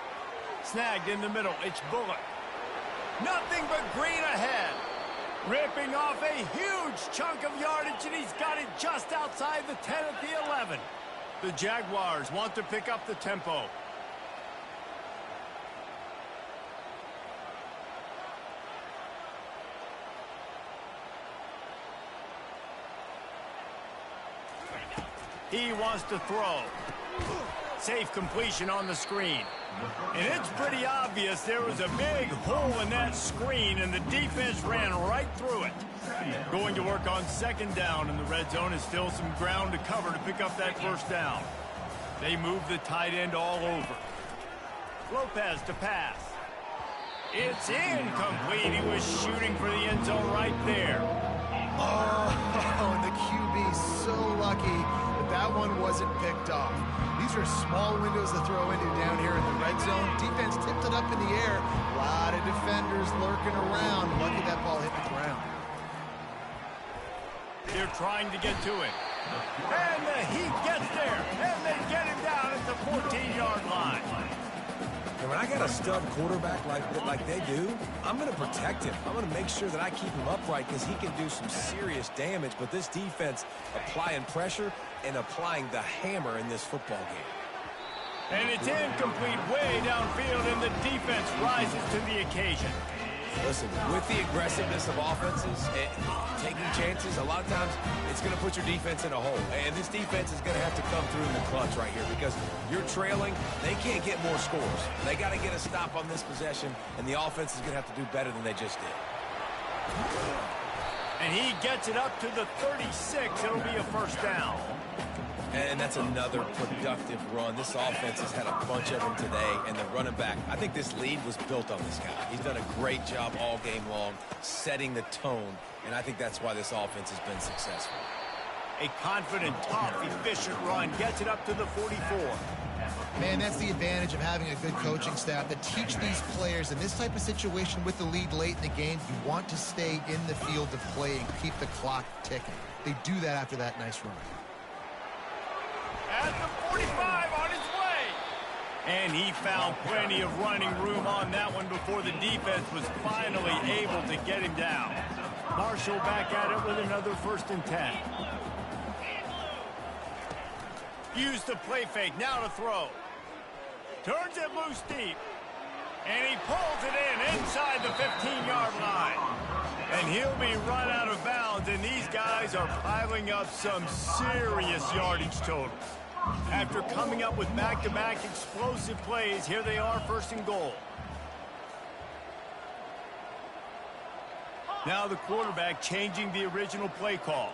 Snagged in the middle, it's Bullock. Nothing but green ahead. Ripping off a huge chunk of yardage, and he's got it just outside the 10 at the 11. The Jaguars want to pick up the tempo. He wants to throw. Safe completion on the screen. And it's pretty obvious there was a big hole in that screen, and the defense ran right through it. Going to work on 2nd down, and the red zone is still some ground to cover to pick up that 1st down. They move the tight end all over. Lopez to pass. It's incomplete. He was shooting for the end zone right there. Oh, and the QB's so lucky that that one wasn't picked off. These are small windows to throw into down here in the red zone. Defense tipped it up in the air. A lot of defenders lurking around. Lucky that ball hit the ground. They're trying to get to it. And the Heat gets there. And they get him down at the 14-yard line. And when I got a stud quarterback like they do, I'm going to protect him. I'm going to make sure that I keep him upright because he can do some serious damage. But this defense applying pressure and applying the hammer in this football game. And it's incomplete way downfield, and the defense rises to the occasion. Listen, with the aggressiveness of offenses and taking chances, a lot of times it's going to put your defense in a hole. And this defense is going to have to come through in the clutch right here because you're trailing. They can't get more scores. They got to get a stop on this possession, and the offense is going to have to do better than they just did. And he gets it up to the 36. It'll be a first down. And that's another productive run. This offense has had a bunch of them today, and the running back, I think this lead was built on this guy. He's done a great job all game long, setting the tone, and I think that's why this offense has been successful. A confident, tough, efficient run gets it up to the 44. Man, that's the advantage of having a good coaching staff that teach these players in this type of situation with the lead late in the game. You want to stay in the field of play and keep the clock ticking. They do that after that nice run. At the 45 on his way. And he found plenty of running room on that one before the defense was finally able to get him down. Marshall back at it with another 1st and 10. Use the play fake, now to throw. Turns it loose deep. And he pulls it in inside the 15-yard line. And he'll be run out of bounds, and these guys are piling up some serious yardage totals. After coming up with back-to-back explosive plays, here they are, 1st and goal. Now the quarterback changing the original play call.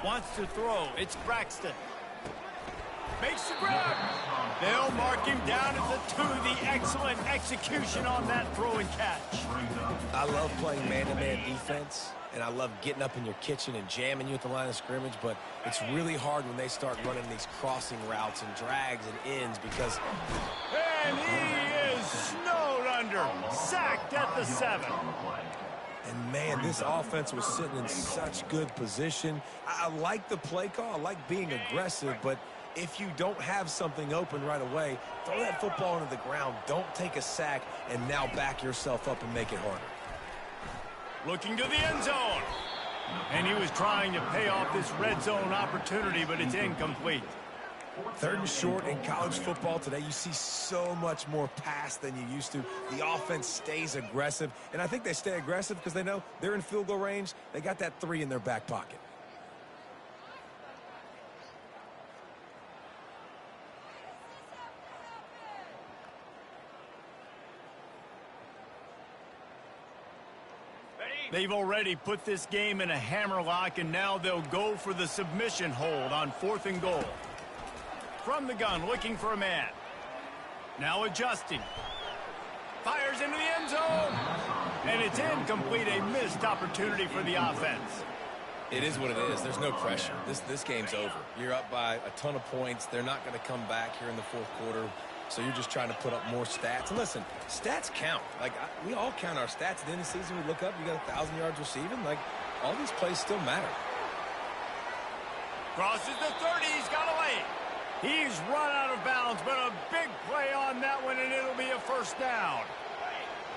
Wants to throw. It's Braxton. Makes the grab. They'll mark him down at the 2. The excellent execution on that throw and catch. I love playing man-to-man defense, and I love getting up in your kitchen and jamming you at the line of scrimmage, but it's really hard when they start running these crossing routes and drags and ends because... And he is snowed under. Sacked at the 7. And, man, this offense was sitting in such good position. I like the play call. I like being aggressive, but if you don't have something open right away, throw that football into the ground. Don't take a sack and now back yourself up and make it harder. Looking to the end zone. And he was trying to pay off this red zone opportunity, but it's incomplete. 3rd and short in college football today. You see so much more pass than you used to. The offense stays aggressive, and I think they stay aggressive because they know they're in field goal range. They got that 3 in their back pocket. They've already put this game in a hammerlock, and now they'll go for the submission hold on 4th and goal. From the gun, looking for a man. Now adjusting. Fires into the end zone. And it's incomplete, a missed opportunity for the offense. It is what it is. There's no pressure. This game's over. You're up by a ton of points. They're not going to come back here in the 4th quarter. So you're just trying to put up more stats. And listen, stats count. Like, we all count our stats. At the end of the season, we look up, you got 1,000 yards receiving. Like, all these plays still matter. Crosses the 30. He's got a lane. He's run out of bounds, but a big play on that one, and it'll be a 1st down.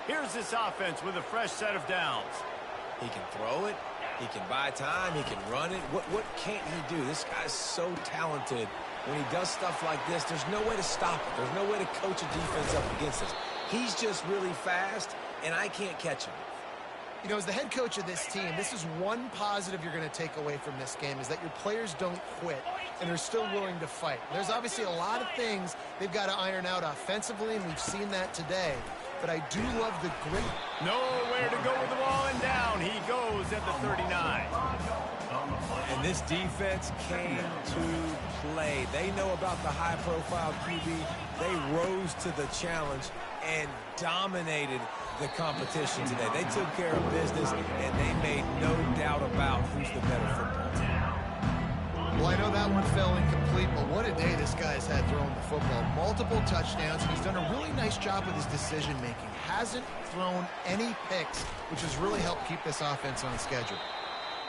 Here's this offense with a fresh set of downs. He can throw it. He can buy time. He can run it. What can't he do? This guy's so talented. When he does stuff like this, there's no way to stop it. There's no way to coach a defense up against this. He's just really fast, and I can't catch him. You know, as the head coach of this team, this is one positive you're going to take away from this game, is that your players don't quit, and they're still willing to fight. There's obviously a lot of things they've got to iron out offensively, and we've seen that today. But I do love the grit. Nowhere to go with the ball, and down he goes at the 39. And this defense came to play. They know about the high-profile QB. They rose to the challenge and dominated the competition today. They took care of business, and they made no doubt about who's the better football team. Well, I know that one fell incomplete, but what a day this guy's had throwing the football. Multiple touchdowns, and he's done a really nice job with his decision-making. Hasn't thrown any picks, which has really helped keep this offense on schedule.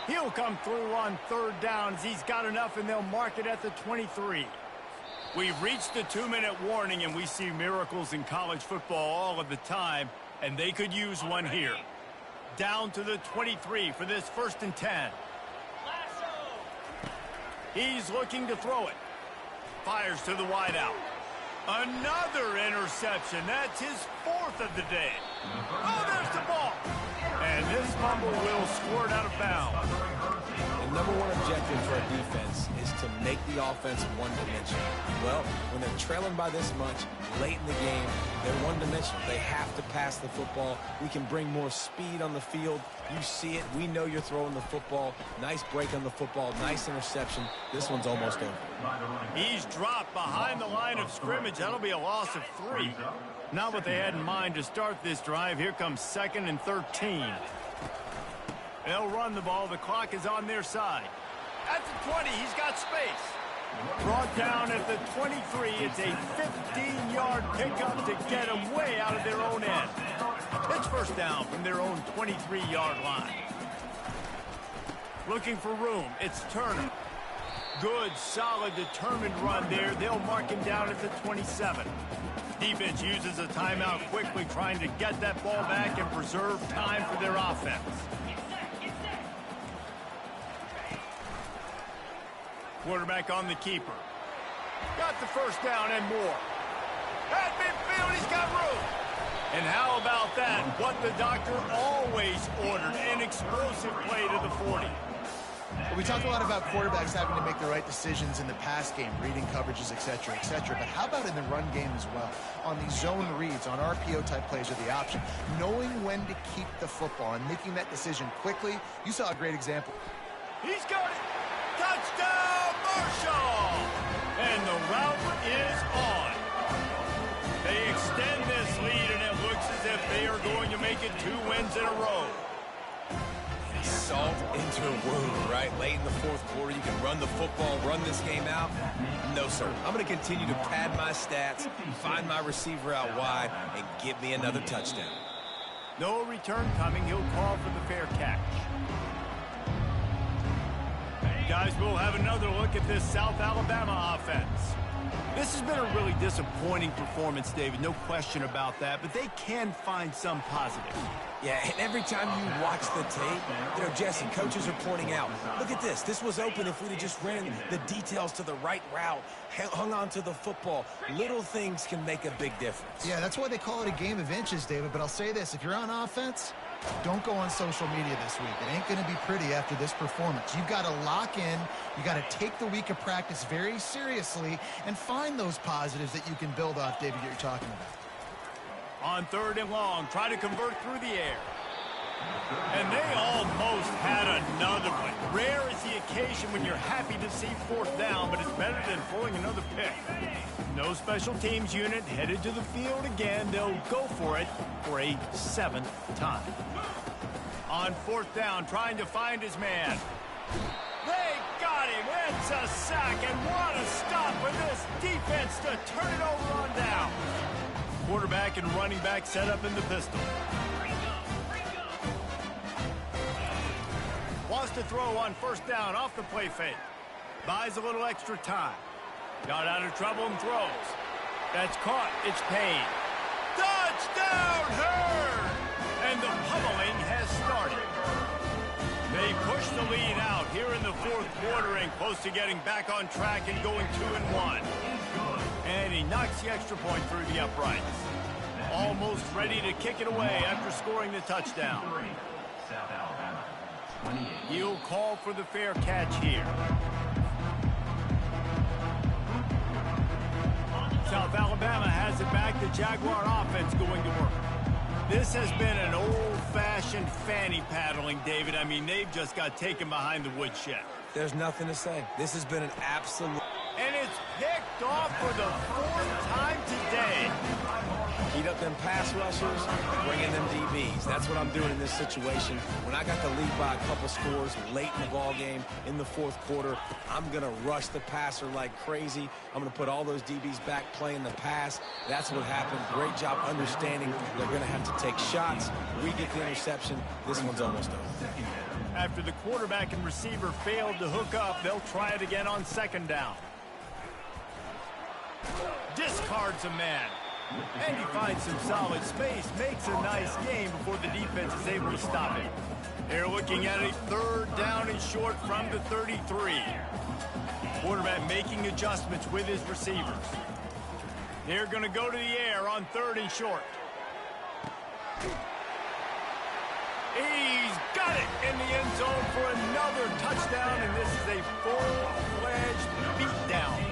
He'll come through on third downs. He's got enough, and they'll mark it at the 23. We've reached the 2-minute warning, and we see miracles in college football all of the time, and they could use one here. Down to the 23 for this 1st and 10. He's looking to throw it. Fires to the wideout. Another interception. That's his 4th of the day. Oh, there's the ball. And this fumble will squirt out of bounds. The number one objective for a defense is to make the offense one-dimensional. Well, when they're trailing by this much late in the game, they're one-dimensional. They have to pass the football. We can bring more speed on the field. You see it. We know you're throwing the football. Nice break on the football. Nice interception. This one's almost over. He's dropped behind the line of scrimmage. That'll be a loss of 3. Not what they had in mind to start this drive. Here comes 2nd and 13. They'll run the ball. The clock is on their side. At the 20, he's got space. Brought down at the 23. It's a 15-yard pickup to get them way out of their own end. It's 1st down from their own 23-yard line. Looking for room. It's Turner. Good, solid, determined run there. They'll mark him down at the 27. Defense uses a timeout quickly, trying to get that ball back and preserve time for their offense. Quarterback on the keeper. Got the 1st down and more. At midfield, he's got room. And how about that? What the doctor always ordered, an explosive play to the 40. We talk a lot about quarterbacks having to make the right decisions in the pass game, reading coverages, etc., etc. But how about in the run game as well? On these zone reads, on RPO-type plays or the option, knowing when to keep the football and making that decision quickly. You saw a great example. He's got it. Touchdown, Marshall! And the route is on. They extend this lead, and it looks as if they are going to make it 2 wins in a row. Salt into a wound, right? Late in the 4th quarter, you can run the football, run this game out. No, sir. I'm going to continue to pad my stats, find my receiver out wide, and give me another touchdown. No return coming. He'll call for the fair catch. Guys, we'll have another look at this South Alabama offense. This has been a really disappointing performance, David. No question about that, but they can find some positive. Yeah, and every time you watch the tape, Jesse, coaches are pointing out, look at this. This was open if we'd have just ran the details to the right route, hung on to the football. Little things can make a big difference. Yeah, that's why they call it a game of inches, David. But I'll say this, if you're on offense, don't go on social media this week. It ain't going to be pretty after this performance. You've got to lock in. You got to take the week of practice very seriously and find those positives that you can build off, David, that you're talking about. On 3rd and long, try to convert through the air. And they almost had another one. Rare is the occasion when you're happy to see 4th down, but it's better than pulling another pick. No special teams unit headed to the field again. They'll go for it for a 7th time. On 4th down, trying to find his man. They got him. It's a sack, and what a stop for this defense to turn it over on down. Quarterback and running back set up in the pistol. Wants to throw on 1st down off the play fake. Buys a little extra time. Got out of trouble and throws. That's caught. It's Payne. Touchdown, Hurd! And the pummeling has started. They push the lead out here in the 4th quarter and close to getting back on track and going 2-1. And he knocks the extra point through the uprights. Almost ready to kick it away after scoring the touchdown. He'll call for the fair catch here. South Alabama has it back. The Jaguar offense going to work. This has been an old-fashioned fanny paddling, David. I mean, they've just got taken behind the woodshed. There's nothing to say. This has been an absolute... And it's picked off for the 4th time today. Heat up them pass rushers, bring in them DBs. That's what I'm doing in this situation. When I got the lead by a couple scores late in the ball game in the 4th quarter, I'm going to rush the passer like crazy. I'm going to put all those DBs back playing the pass. That's what happened. Great job understanding they're going to have to take shots. We get the interception. This one's almost over. After the quarterback and receiver failed to hook up, they'll try it again on 2nd down. Discards a man. And he finds some solid space, makes a nice game before the defense is able to stop it. They're looking at a 3rd down and short from the 33. Quarterback making adjustments with his receivers. They're going to go to the air on 3rd and short. He's got it in the end zone for another touchdown, and this is a full-fledged beatdown.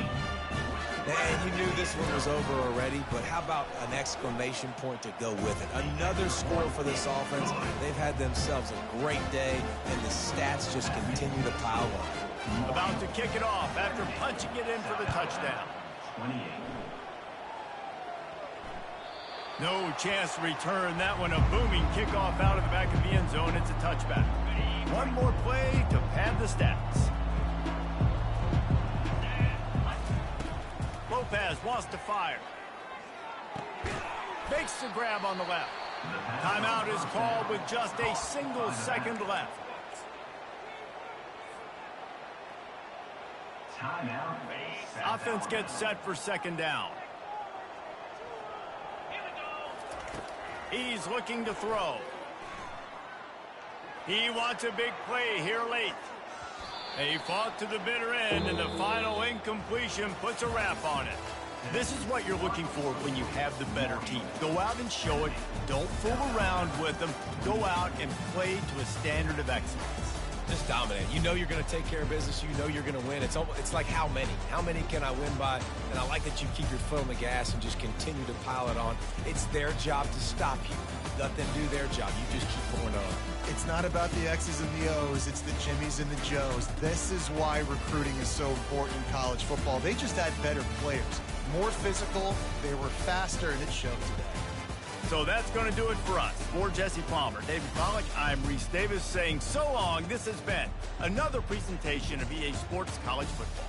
And you knew this one was over already, but how about an exclamation point to go with it? Another score for this offense. They've had themselves a great day, and the stats just continue to pile on. About to kick it off after punching it in for the touchdown. 28. No chance to return that one. A booming kickoff out of the back of the end zone. It's a touchback. One more play to pad the stats. Lopez wants to fire. Makes the grab on the left. Timeout is called with just a single second left. Timeout. Offense gets set for 2nd down. He's looking to throw. He wants a big play here late. They fought to the bitter end, and the final incompletion puts a wrap on it. This is what you're looking for when you have the better team. Go out and show it. Don't fool around with them. Go out and play to a standard of excellence. Just dominate. You know you're going to take care of business. You know you're going to win. It's like how many? How many can I win by? And I like that you keep your foot on the gas and just continue to pile it on. It's their job to stop you. Let them do their job. You just keep pouring it on. It's not about the X's and the O's. It's the Jimmys and the Joes. This is why recruiting is so important in college football. They just had better players. More physical. They were faster, and it showed today. So that's going to do it for us. For Jesse Palmer, David Pollack, I'm Reese Davis saying so long. This has been another presentation of EA Sports College Football.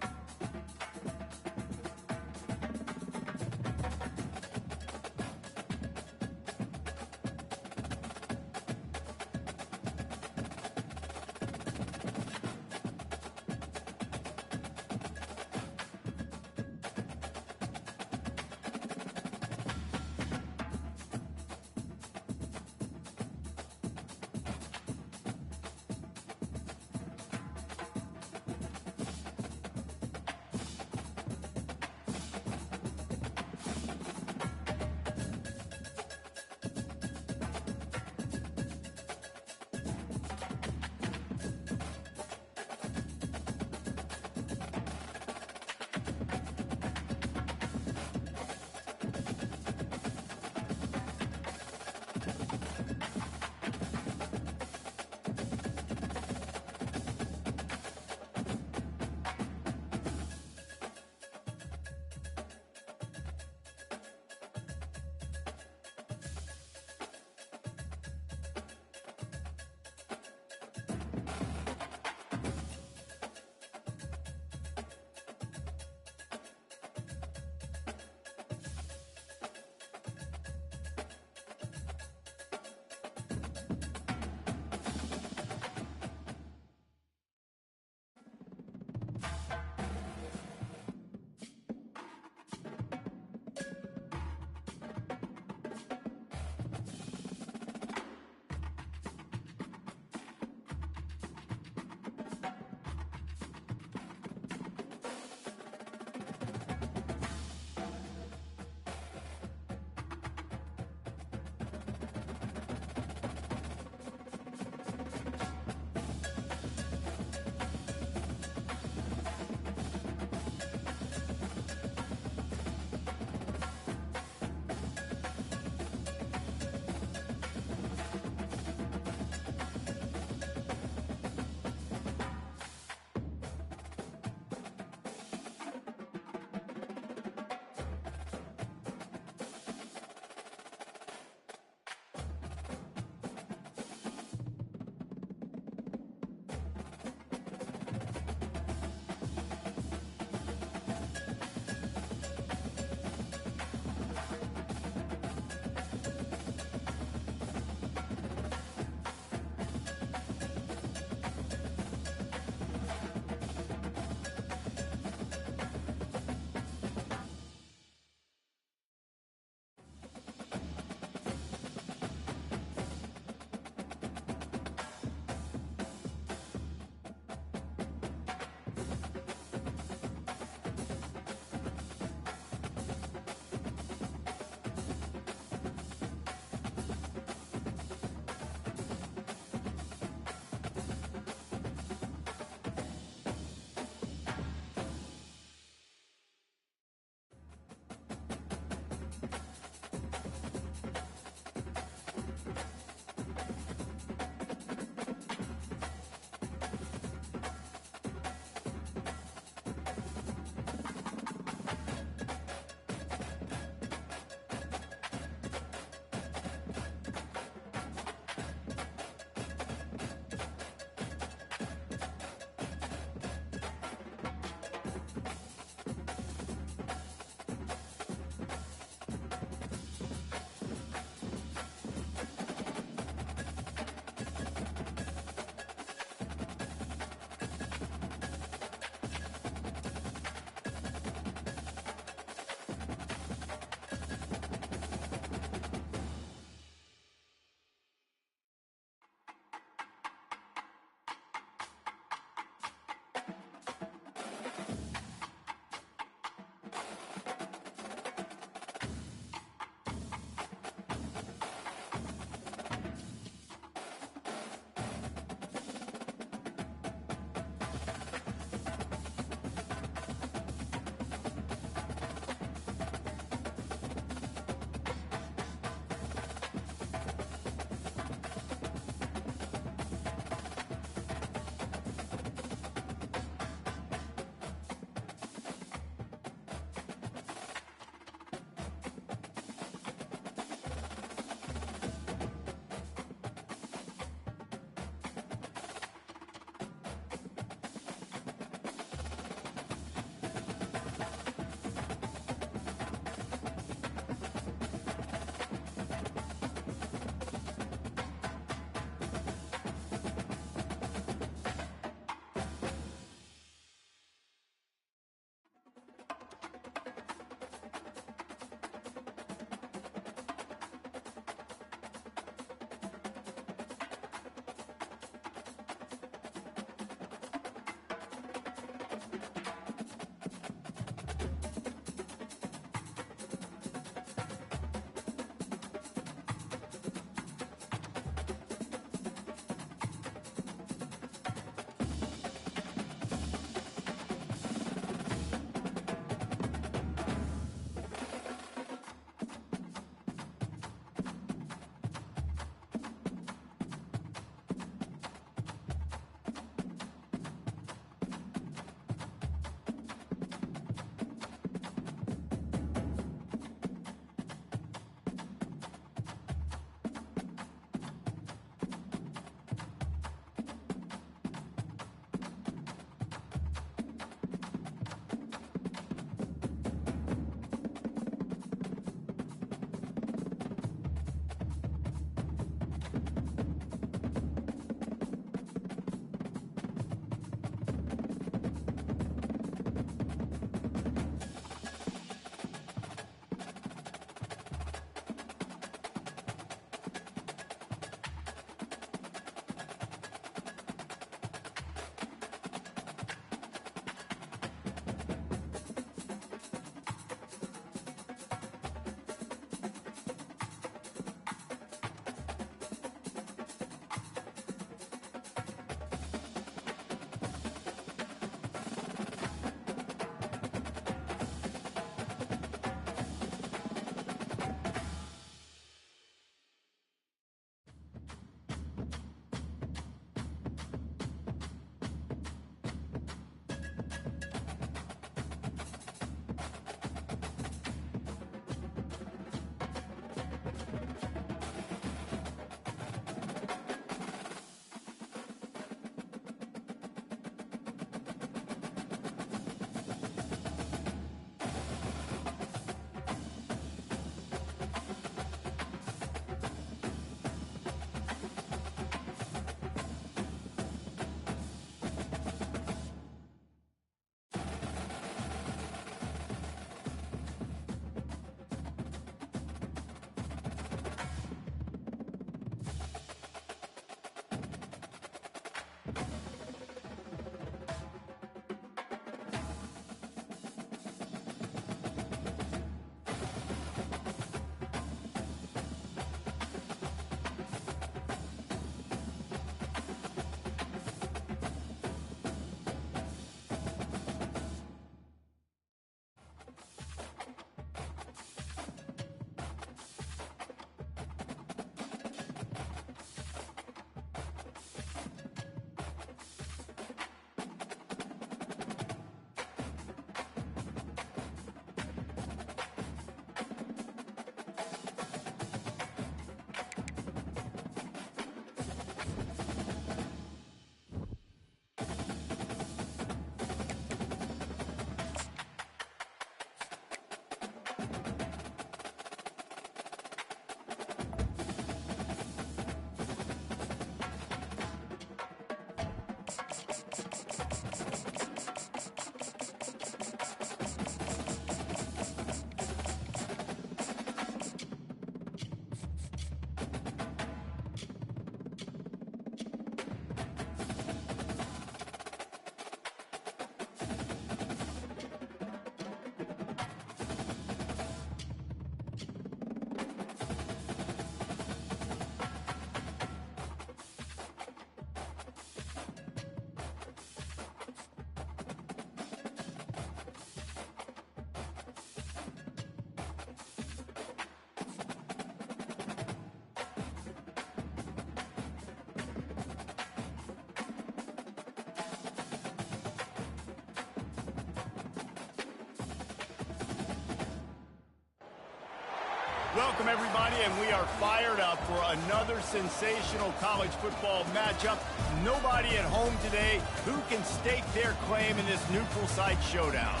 Welcome, everybody, and we are fired up for another sensational college football matchup. Nobody at home today who can stake their claim in this neutral site showdown.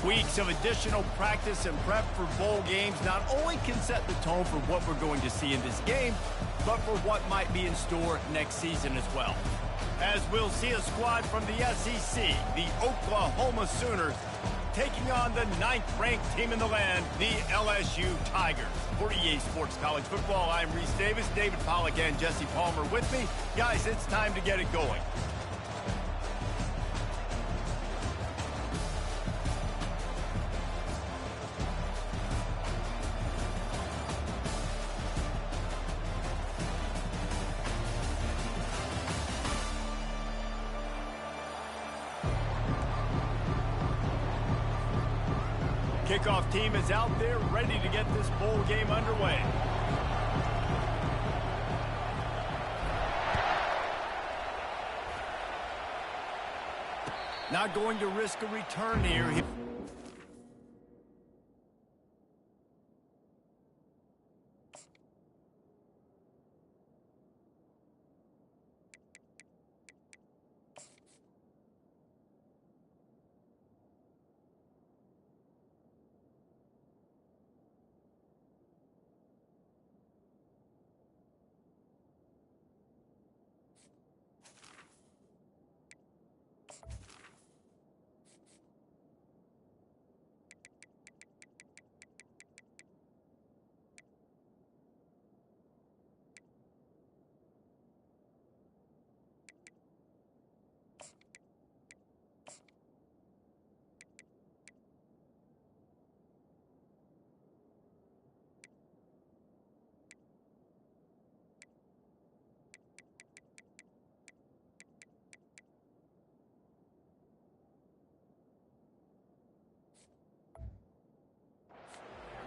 Weeks of additional practice and prep for bowl games not only can set the tone for what we're going to see in this game, but for what might be in store next season as well. As we'll see a squad from the SEC, the Oklahoma Sooners, taking on the 9th-ranked team in the land, the LSU Tigers. For EA Sports College Football, I'm Reese Davis, David Pollack, and Jesse Palmer with me. Guys, it's time to get it going. Kickoff team is out there ready to get this bowl game underway. Not going to risk a return here.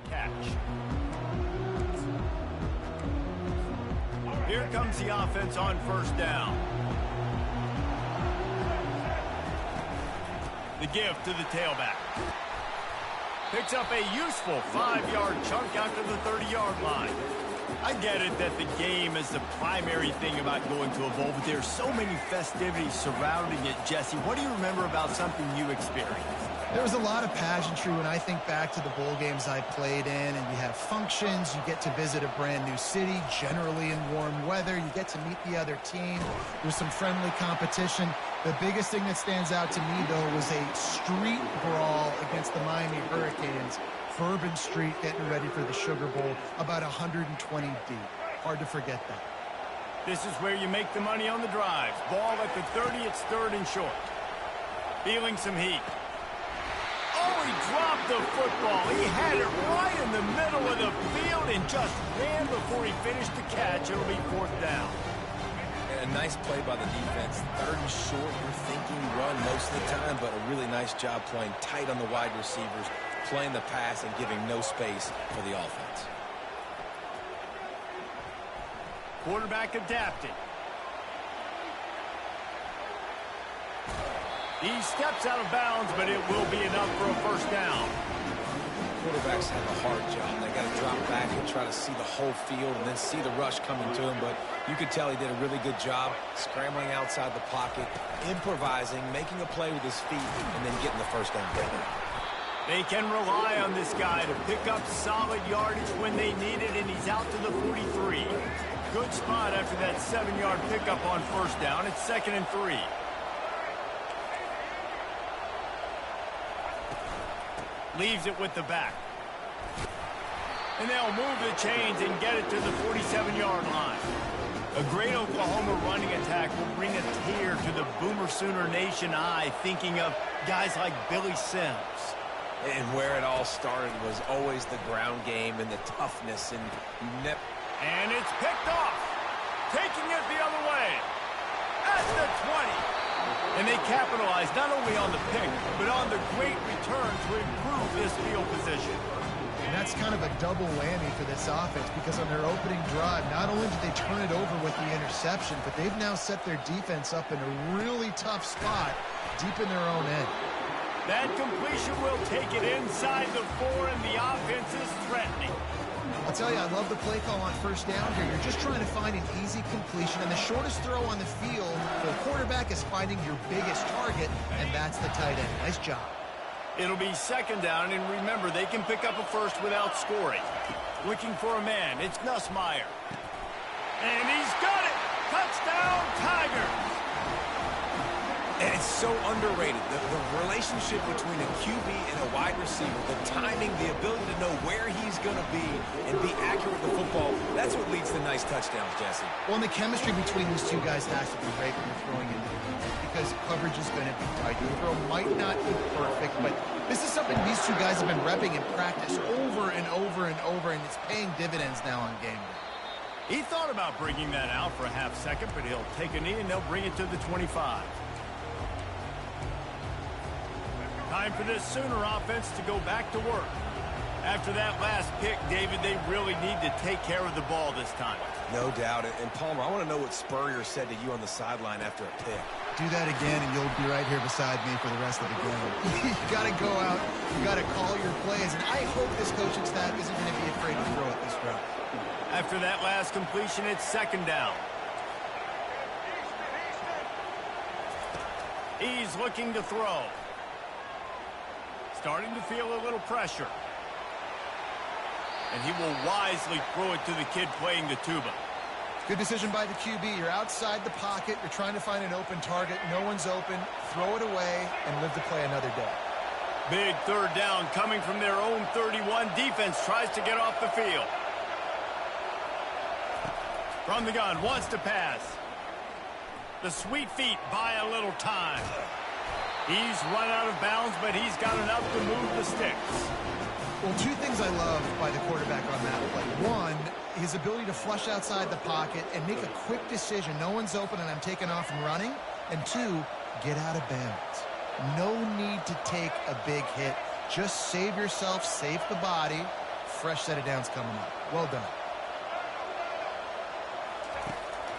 Catch. Here comes the offense on first down. The gift to the tailback. Picks up a useful 5-yard chunk out to the 30-yard line. I get it that the game is the primary thing about going to a bowl, but there's so many festivities surrounding it. Jesse, what do you remember about something you experienced? There was a lot of pageantry when I think back to the bowl games I played in, and you have functions, you get to visit a brand new city, generally in warm weather, you get to meet the other team, there's some friendly competition. The biggest thing that stands out to me, though, was a street brawl against the Miami Hurricanes, Bourbon Street getting ready for the Sugar Bowl, about 120 deep. Hard to forget that. This is where you make the money on the drives. Ball at the 30, it's third and short. Feeling some heat. Oh, he dropped the football. He had it right in the middle of the field and just ran before he finished the catch. It'll be fourth down. And a nice play by the defense. Third and short, you're thinking run most of the time, but a really nice job playing tight on the wide receivers, playing the pass and giving no space for the offense. Quarterback adapting. He steps out of bounds, but it will be enough for a first down. Quarterbacks have a hard job. They got to drop back and try to see the whole field and then see the rush coming to him. But you could tell he did a really good job scrambling outside the pocket, improvising, making a play with his feet, and then getting the first down. They can rely on this guy to pick up solid yardage when they need it, and he's out to the 43. Good spot after that 7-yard pickup on first down. It's 2nd and 3. Leaves it with the back. And they'll move the chains and get it to the 47-yard line. A great Oklahoma running attack will bring a tear to the Boomer Sooner Nation eye, thinking of guys like Billy Sims. And where it all started was always the ground game and the toughness. And it's picked off. Taking it the other way. At the 20. And they capitalize not only on the pick, but on the great return to improve this field position. And that's kind of a double whammy for this offense, because on their opening drive, not only did they turn it over with the interception, but they've now set their defense up in a really tough spot deep in their own end. That completion will take it inside the 4, and the offense is threatening. I'll tell you, I love the play call on first down here. You're just trying to find an easy completion, and the shortest throw on the field for the quarterback is finding your biggest target, and that's the tight end. Nice job. It'll be second down, and remember, they can pick up a first without scoring. Looking for a man, it's Nussmeier. And he's got it! Touchdown, Tigers! And it's so underrated. The relationship between a QB and a wide receiver, the timing, the ability to know where he's going to be and be accurate with the football, that's what leads to nice touchdowns, Jesse. Well, and the chemistry between these two guys has to be great when you're throwing into the defense because coverage is going to be tight. The throw might not be perfect, but this is something these two guys have been repping in practice over and over and over, and it's paying dividends now on game day. He thought about bringing that out for a half second, but he'll take a knee and they'll bring it to the 25. Time for this Sooner offense to go back to work. After that last pick, David, they really need to take care of the ball this time. No doubt. And Palmer, I want to know what Spurrier said to you on the sideline after a pick. Do that again, and you'll be right here beside me for the rest of the game. You got to go out. You got to call your plays, and I hope this coaching staff isn't going to be afraid to throw it this route. After that last completion, it's second down. He's looking to throw. Starting to feel a little pressure. And he will wisely throw it to the kid playing the tuba. Good decision by the QB. You're outside the pocket. You're trying to find an open target. No one's open. Throw it away and live to play another day. Big third down coming from their own 31. Defense tries to get off the field. From the gun, wants to pass. The sweet feet buy a little time. He's run out of bounds, but he's got enough to move the sticks. Well, two things I love by the quarterback on that play. One, his ability to flush outside the pocket and make a quick decision. No one's open and I'm taking off and running. And two, get out of bounds. No need to take a big hit. Just save yourself, save the body. Fresh set of downs coming up. Well done.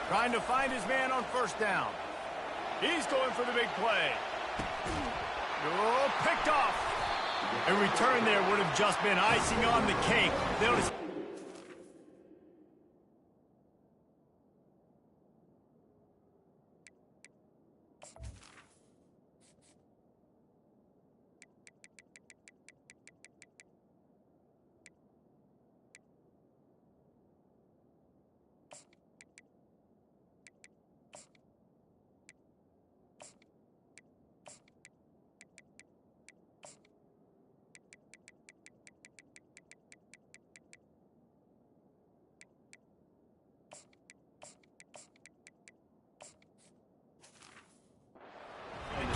Trying to find his man on first down. He's going for the big play. Oh, picked off. A return there would have just been icing on the cake. They'll just...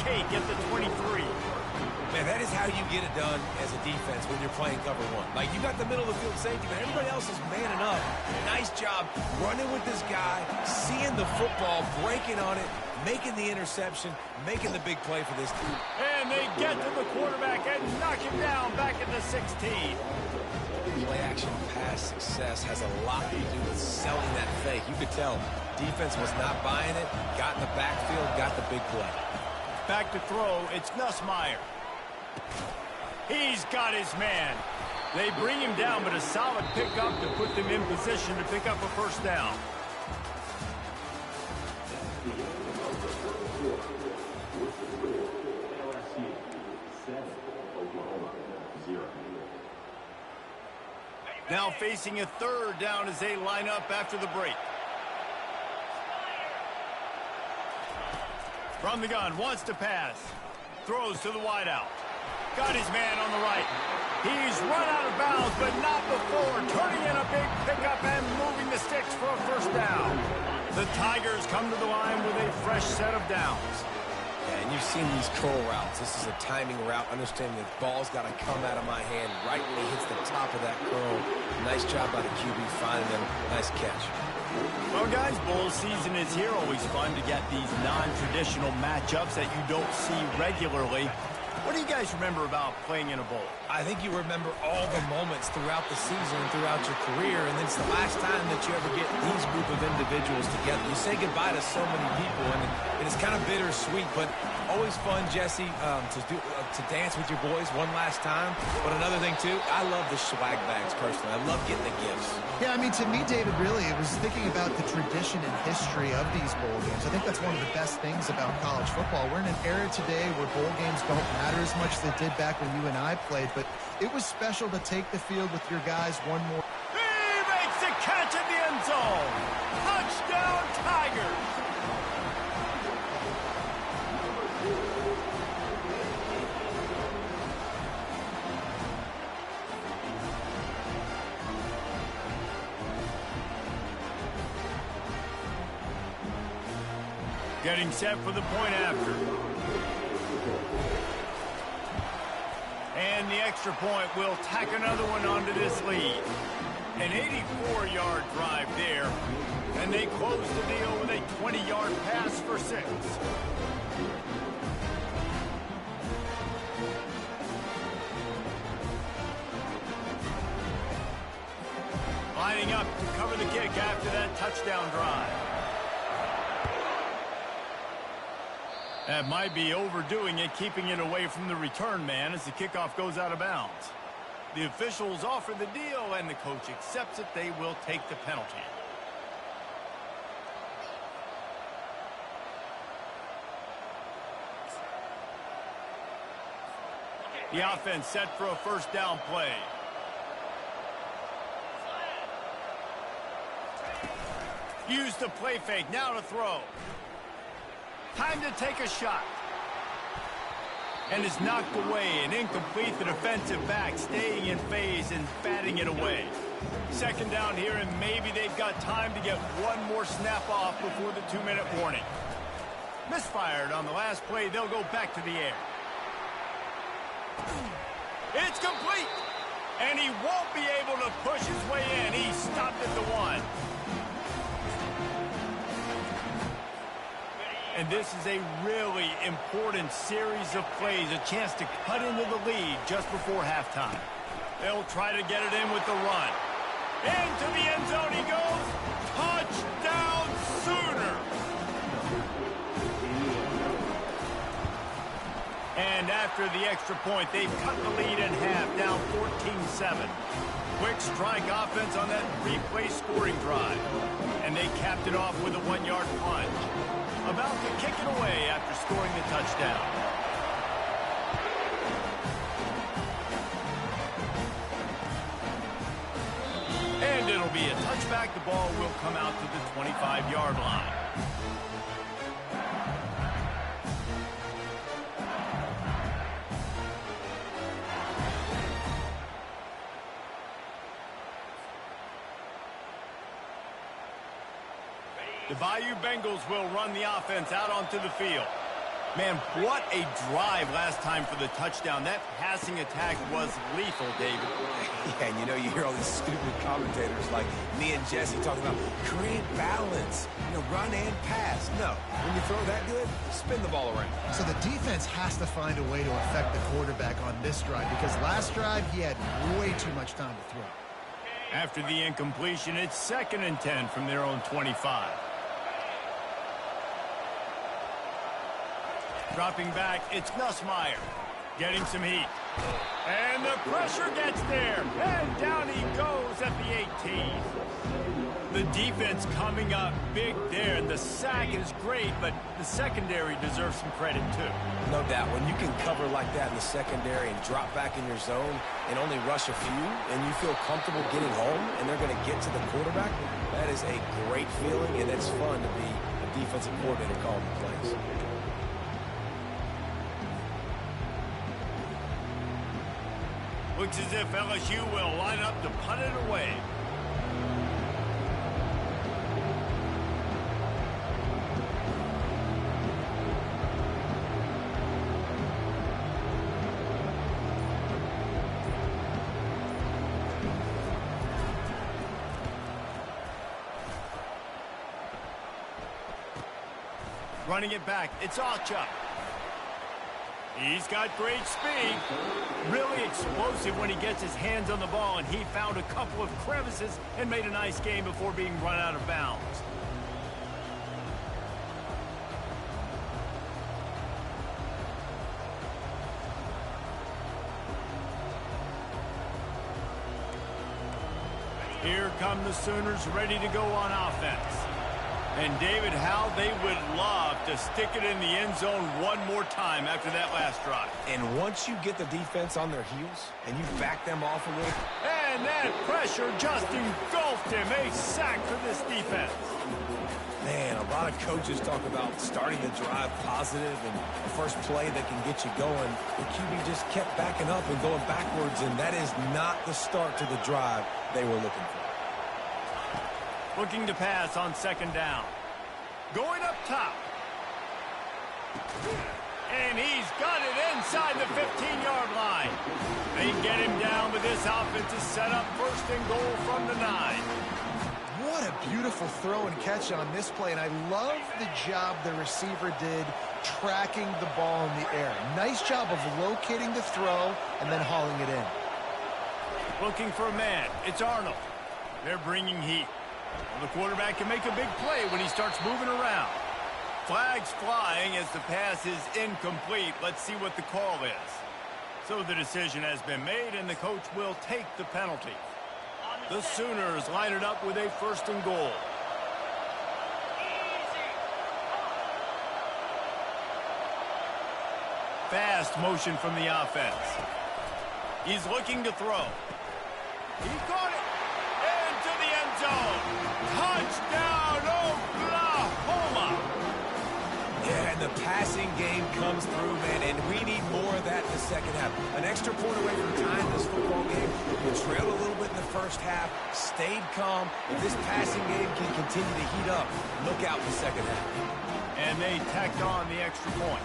Cake at the 23. Man, that is how you get it done as a defense when you're playing cover one. Like, you got the middle of the field safety, but everybody else is manning up. Nice job running with this guy, seeing the football, breaking on it, making the interception, making the big play for this team. And they get to the quarterback and knock him down back at the 16. Play action pass success has a lot to do with selling that fake. You could tell defense was not buying it, got in the backfield, got the big play. Back to throw, it's Nussmeier. He's got his man. They bring him down, but a solid pickup to put them in position to pick up a first down. Now facing a third down as they line up after the break. From the gun, wants to pass. Throws to the wideout. Got his man on the right. He's run out of bounds, but not before. Turning in a big pickup and moving the sticks for a first down. The Tigers come to the line with a fresh set of downs. Yeah, and you've seen these curl routes. This is a timing route. Understanding the ball's got to come out of my hand right when he hits the top of that curl. Nice job by the QB finding them. Nice catch. Well, guys, bowl season is here. Always fun to get these non-traditional matchups that you don't see regularly. What do you guys remember about playing in a bowl? I think you remember all the moments throughout the season and throughout your career, and it's the last time that you ever get these group of individuals together. You say goodbye to so many people, and it's kind of bittersweet, but always fun, Jesse, to dance with your boys one last time. But another thing, too, I love the swag bags, personally. I love getting the gifts. Yeah, I mean, to me, David, really, it was thinking about the tradition and history of these bowl games. I think that's one of the best things about college football. We're in an era today where bowl games don't matter as much as they did back when you and I played, but it was special to take the field with your guys one more. He makes the catch in the end zone. Touchdown, Tigers. Getting set for the point after. And the extra point will tack another one onto this lead. An 84-yard drive there. And they close the deal with a 20-yard pass for 6. Lining up to cover the kick after that touchdown drive. That might be overdoing it, keeping it away from the return man as the kickoff goes out of bounds. The officials offer the deal, and the coach accepts it. They will take the penalty. The offense set for a first down play. Use the play fake, now to throw. Time to take a shot. And is knocked away and incomplete. The defensive back staying in phase and batting it away. Second down here, and maybe they've got time to get one more snap off before the 2-minute warning. Misfired on the last play. They'll go back to the air. It's complete. And he won't be able to push his way in. He stopped at the 1. And this is a really important series of plays, a chance to cut into the lead just before halftime. They'll try to get it in with the run. Into the end zone he goes. Touchdown, Sooner! And after the extra point, they've cut the lead in half, down 14-7. Quick strike offense on that replay scoring drive. And they capped it off with a 1-yard plunge. About to kick it away after scoring the touchdown. And it'll be a touchback. The ball will come out to the 25-yard line. The Bayou Bengals will run the offense out onto the field. Man, what a drive last time for the touchdown. That passing attack was lethal, David. Yeah, and you know, you hear all these stupid commentators like me and Jesse talking about create balance, run and pass. No, when you throw that good, spin the ball around. So the defense has to find a way to affect the quarterback on this drive, because last drive he had way too much time to throw. After the incompletion, it's 2nd and 10 from their own 25. Dropping back, it's Nussmeier. Getting some heat. And the pressure gets there. And down he goes at the 18. The defense coming up big there. And the sack is great, but the secondary deserves some credit too. No doubt. When you can cover like that in the secondary and drop back in your zone and only rush a few, and you feel comfortable getting home and they're going to get to the quarterback, that is a great feeling, and it's fun to be a defensive coordinator calling the plays. Looks as if LSU will line up to punt it away. Running it back, it's Archer. He's got great speed. Really explosive when he gets his hands on the ball, and he found a couple of crevices and made a nice game before being run out of bounds. Here come the Sooners ready to go on offense. And David, how they would love to stick it in the end zone one more time after that last drive. And once you get the defense on their heels and you back them off a little. And that pressure just engulfed him. A sack for this defense. Man, a lot of coaches talk about starting the drive positive and the first play that can get you going. The QB just kept backing up and going backwards, and that is not the start to the drive they were looking for. Looking to pass on second down. Going up top. And he's got it inside the 15-yard line. They get him down, but this offense is set up first and goal from the 9. What a beautiful throw and catch on this play, and I love the job the receiver did tracking the ball in the air. Nice job of locating the throw and then hauling it in. Looking for a man. It's Arnold. They're bringing heat. Well, the quarterback can make a big play when he starts moving around. Flags flying as the pass is incomplete. Let's see what the call is. So the decision has been made, and the coach will take the penalty. The Sooners line it up with a first and goal. Fast motion from the offense. He's looking to throw. He caught it into the end zone. Touchdown, Oklahoma! Yeah, and the passing game comes through, man, and we need more of that in the second half. An extra point away from tying this football game. We trailed a little bit in the first half, stayed calm. If this passing game can continue to heat up, look out in the second half. And they tacked on the extra point.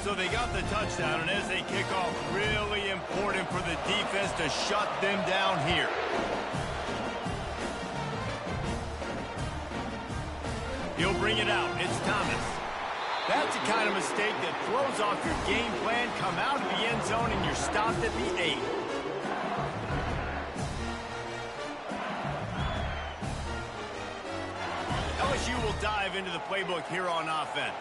So they got the touchdown, and as they kick off, really important for the defense to shut them down here. He'll bring it out. It's Thomas. That's the kind of mistake that throws off your game plan. Come out of the end zone, and you're stopped at the 8. LSU will dive into the playbook here on offense.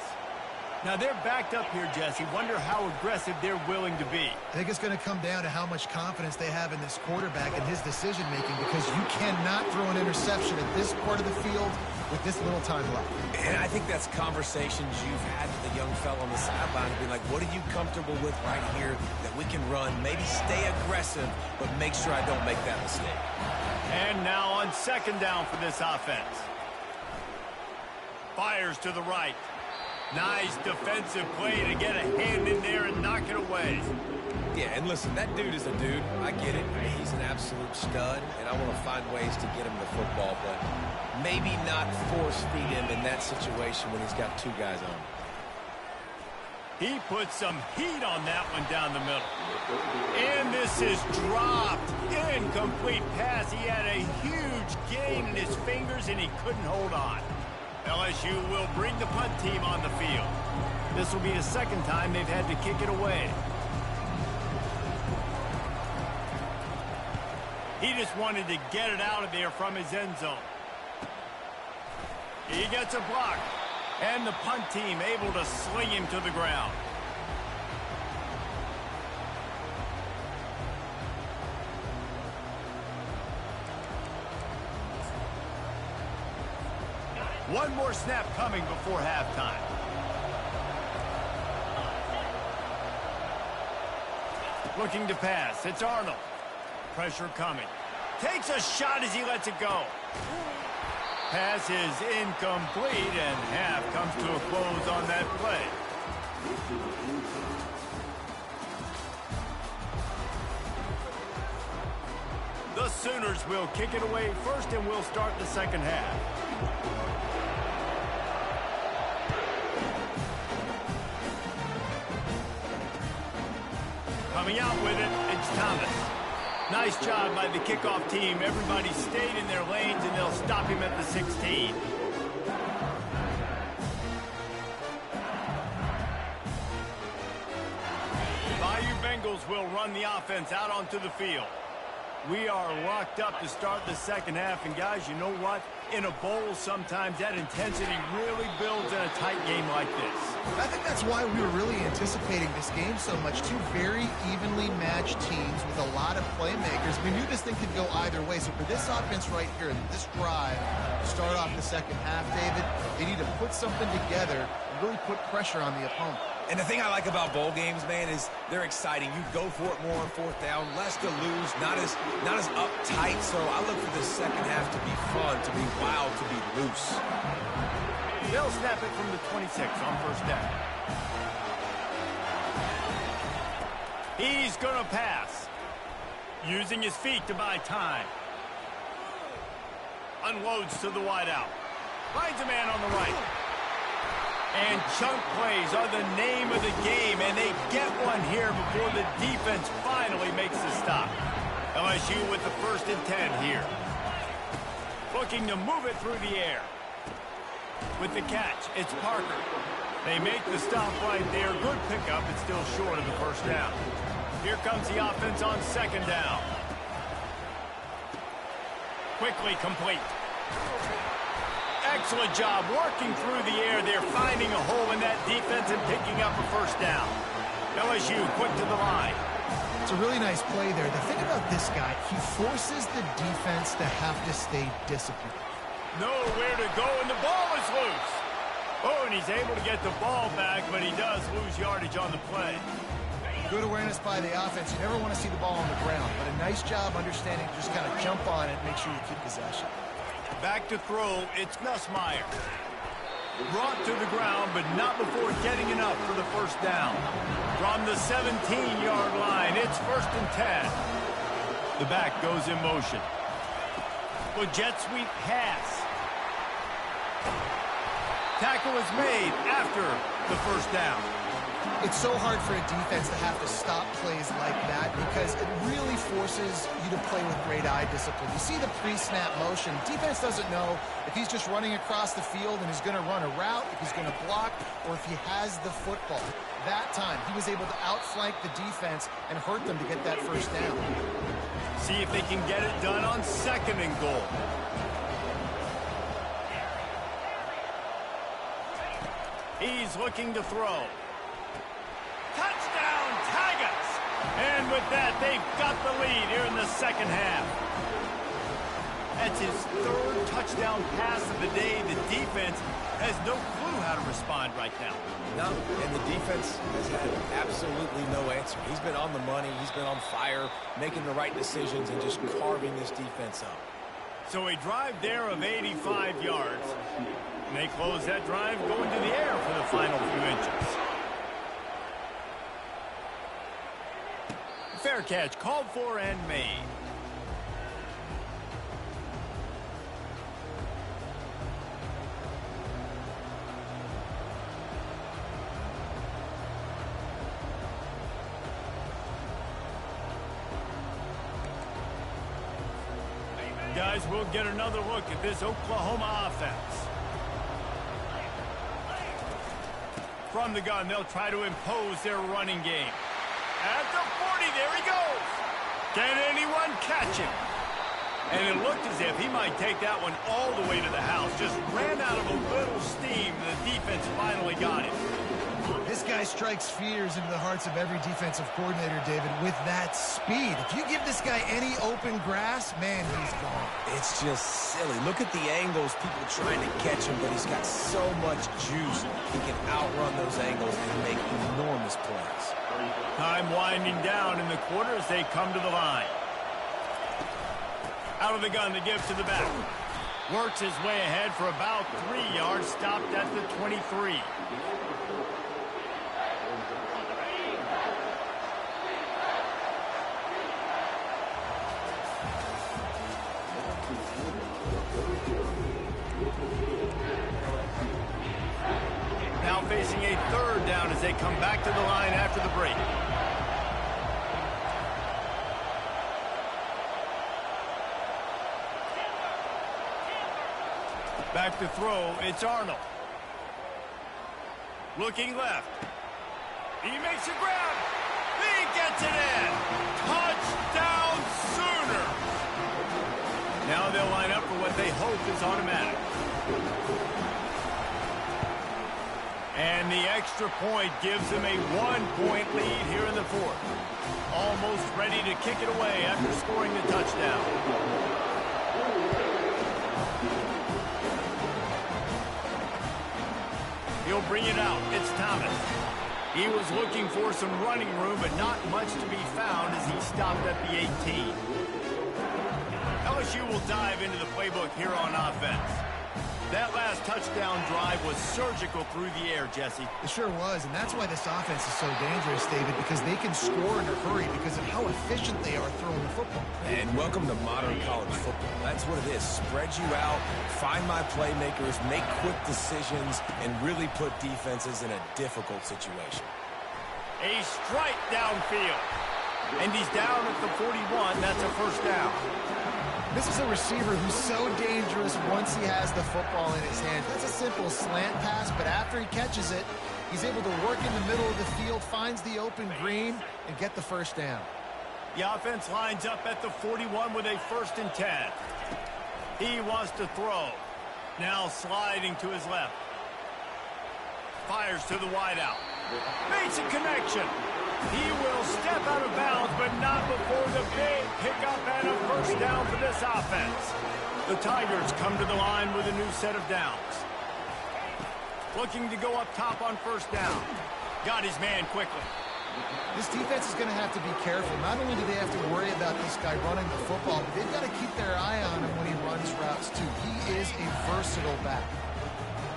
Now, they're backed up here, Jesse. Wonder how aggressive they're willing to be. I think it's going to come down to how much confidence they have in this quarterback and his decision-making, because you cannot throw an interception at this part of the field with this little time left. And I think that's conversations you've had with the young fellow on the sideline to be like, what are you comfortable with right here that we can run? Maybe stay aggressive, but make sure I don't make that mistake. And now on second down for this offense. Fires to the right. Nice defensive play to get a hand in there and knock it away. Yeah, and listen, that dude is a dude. I get it. He's an absolute stud, and I want to find ways to get him the football, but maybe not force feed him in that situation when he's got two guys on him. He put some heat on that one down the middle. And this is dropped. Incomplete pass. He had a huge gain in his fingers, and he couldn't hold on. LSU will bring the punt team on the field. This will be the second time they've had to kick it away. He just wanted to get it out of there from his end zone. He gets a block. And the punt team able to sling him to the ground. One more snap coming before halftime. Looking to pass. It's Arnold. Pressure coming. Takes a shot as he lets it go. Pass is incomplete, and half comes to a close on that play. The Sooners will kick it away first, and we'll start the second half. Coming out with it. Thomas. Nice job by the kickoff team. Everybody stayed in their lanes, and they'll stop him at the 16. Bayou Bengals will run the offense out onto the field. We are locked up to start the second half, and guys, you know what? In a bowl, sometimes that intensity really builds in a tight game like this. I think that's why we were really anticipating this game so much. Two very evenly matched teams with a lot of playmakers. We knew this thing could go either way. So for this offense right here, this drive, to start off the second half, David, they need to put something together and really put pressure on the opponent. And the thing I like about bowl games, man, is they're exciting. You go for it more on fourth down, less to lose, not as uptight. So I look for the second half to be fun, to be wild, to be loose. They'll snap it from the 26 on first down. He's going to pass. Using his feet to buy time. Unloads to the wideout. Finds a man on the right. And chunk plays are the name of the game, and they get one here before the defense finally makes the stop. LSU with the 1st and 10 here. Looking to move it through the air. With the catch, it's Parker. They make the stop right there. Good pickup, but still short of the first down. Here comes the offense on second down. Quickly complete. Excellent job working through the air. They're finding a hole in that defense and picking up a first down. LSU quick to the line. It's a really nice play there. The thing about this guy, he forces the defense to have to stay disciplined. Nowhere to go, and the ball is loose. Oh, and he's able to get the ball back, but he does lose yardage on the play. Good awareness by the offense. You never want to see the ball on the ground, but a nice job understanding to just kind of jump on it and make sure you keep possession. Back to throw, it's Nussmeier. Brought to the ground, but not before getting enough for the first down. From the 17-yard line, it's 1st and 10. The back goes in motion. With jet sweep pass. Tackle is made after the first down. It's so hard for a defense to have to stop plays like that because it really forces you to play with great eye discipline. You see the pre-snap motion. Defense doesn't know if he's just running across the field and he's going to run a route, if he's going to block, or if he has the football. That time, he was able to outflank the defense and hurt them to get that first down. See if they can get it done on 2nd and goal. He's looking to throw. Touchdown, Tigers! And with that, they've got the lead here in the second half. That's his 3rd touchdown pass of the day. The defense has no clue how to respond right now. No, and the defense has had absolutely no answer. He's been on the money. He's been on fire, making the right decisions and just carving this defense up. So a drive there of 85 yards. And they close that drive going to the air for the final few inches. Fair catch called for and made. Guys, we'll get another look at this Oklahoma offense. From the gun, they'll try to impose their running game. At the 40, there he goes. Can anyone catch him? And it looked as if he might take that one all the way to the house. Just ran out of a little steam. The defense finally got him. This guy strikes fears into the hearts of every defensive coordinator, David, with that speed. If you give this guy any open grass, man, he's gone. It's just silly. Look at the angles, people trying to catch him, but he's got so much juice. He can outrun those angles and make enormous plays. Time winding down in the quarter as they come to the line. Out of the gun to give to the back. Works his way ahead for about 3 yards, stopped at the 23. Now facing a 3rd down as they come back to the line after the break. Back to throw, it's Arnold. Looking left. He makes a grab. He gets it in. Touchdown Sooners. Now they'll line up for what they hope is automatic. And the extra point gives them a 1-point lead here in the fourth. Almost ready to kick it away after scoring the touchdown. He'll bring it out. It's Thomas. He was looking for some running room, but not much to be found as he stopped at the 18. LSU will dive into the playbook here on offense. That last touchdown drive was surgical through the air, Jesse. It sure was, and that's why this offense is so dangerous, David, because they can score in a hurry because of how efficient they are throwing the football. And welcome to modern college football. That's what it is. Spread you out, find my playmakers, make quick decisions, and really put defenses in a difficult situation. A strike downfield. And he's down at the 41. That's a first down. This is a receiver who's so dangerous once he has the football in his hands. That's a simple slant pass, but after he catches it, he's able to work in the middle of the field, finds the open green, and get the first down. The offense lines up at the 41 with a 1st and 10. He wants to throw. Now sliding to his left. Fires to the wideout. Makes a connection. He will step out of bounds, but not before the big pickup and a first down for this offense. The Tigers come to the line with a new set of downs. Looking to go up top on first down. Got his man quickly. This defense is going to have to be careful. Not only do they have to worry about this guy running the football, but they've got to keep their eye on him when he runs routes, too. He is a versatile back.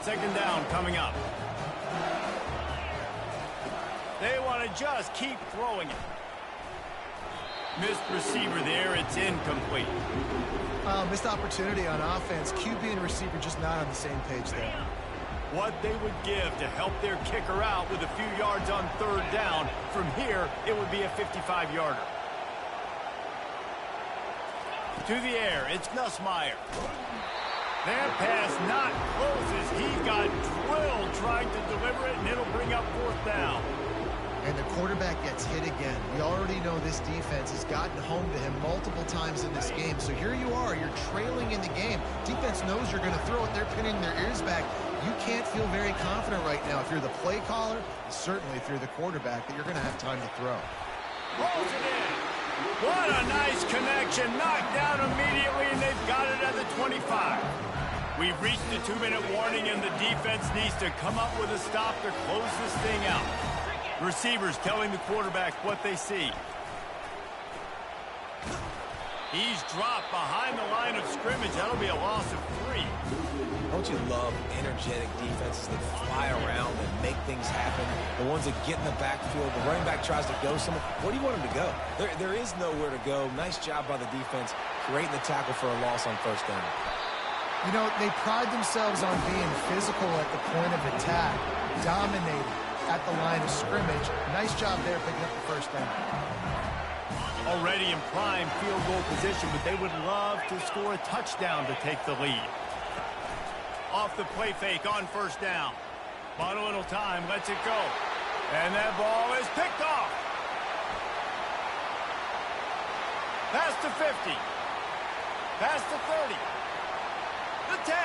2nd down coming up. They want to just keep throwing it. Missed receiver there. It's incomplete. Missed opportunity on offense. QB and receiver just not on the same page there. What they would give to help their kicker out with a few yards on 3rd down. From here, it would be a 55-yarder. To the air, it's Nussmeier. That pass not closes. He got drilled trying to deliver it, and it'll bring up 4th down. And the quarterback gets hit again. We already know this defense has gotten home to him multiple times in this game. So here you are. You're trailing in the game. Defense knows you're going to throw it. They're pinning their ears back. You can't feel very confident right now if you're the play caller, and certainly if you're the quarterback, that you're going to have time to throw. Rolls it in. What a nice connection. Knocked down immediately, and they've got it at the 25. We've reached the 2-minute warning, and the defense needs to come up with a stop to close this thing out. Receivers telling the quarterback what they see. He's dropped behind the line of scrimmage. That'll be a loss of 3. Don't you love energetic defenses that fly around and make things happen? The ones that get in the backfield, the running back tries to go somewhere. Where do you want him to go? There is nowhere to go. Nice job by the defense creating the tackle for a loss on 1st down. You know, they pride themselves on being physical at the point of attack, dominating at the line of scrimmage. Nice job there picking up the 1st down. Already in prime field goal position, but they would love to score a touchdown to take the lead. Off the play fake on 1st down. Bought a little time, lets it go. And that ball is picked off. Past the 50. Past the 30. The 10.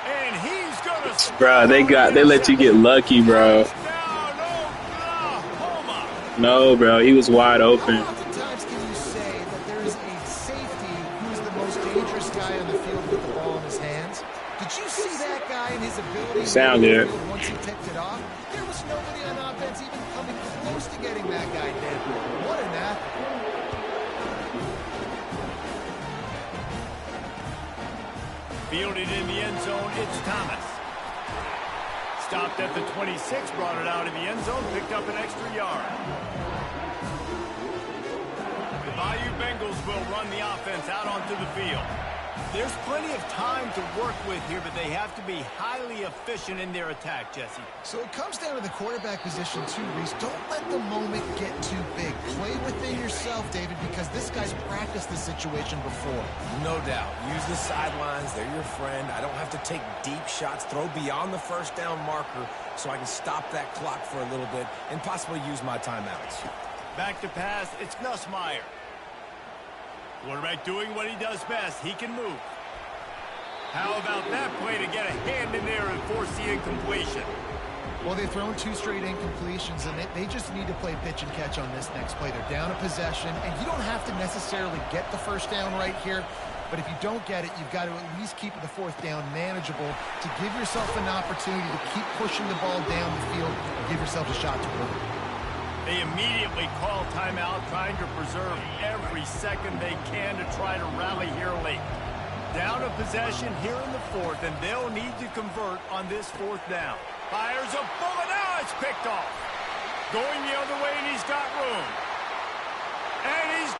And he's going to... Bro, they let you get lucky, bro. No, bro, he was wide open. How oftentimes can you say that there is a safety who's the most dangerous guy on the field with the ball in his hands? Did you see that guy and his ability Sound good. Once he tipped it off? There was nobody on offense even coming close to getting that guy down. What an athlete. Fielded in the end zone, it's Thomas. Stopped at the 26, brought it out of the end zone, picked up an extra yard. The Bayou Bengals will run the offense out onto the field. There's plenty of time to work with here, but they have to be highly efficient in their attack, Jesse. So it comes down to the quarterback position too, Reese. Don't let the moment get too big. Play within yourself, David, because this guy's practiced this situation before. No doubt. Use the sidelines. They're your friend. I don't have to take deep shots, throw beyond the first down marker so I can stop that clock for a little bit and possibly use my timeouts. Back to pass, it's Nussmeier. Quarterback doing what he does best. He can move. How about that play to get a hand in there and force the incompletion? Well, they've thrown 2 straight incompletions, and they just need to play pitch and catch on this next play. They're down a possession, and you don't have to necessarily get the first down right here, but if you don't get it, you've got to at least keep the 4th down manageable to give yourself an opportunity to keep pushing the ball down the field and give yourself a shot to win. They immediately call timeout, trying to preserve every second they can to try to rally here late. Down a possession here in the 4th, and they'll need to convert on this 4th down. Fires a bullet. Now it's picked off. Going the other way, and he's got room. And he's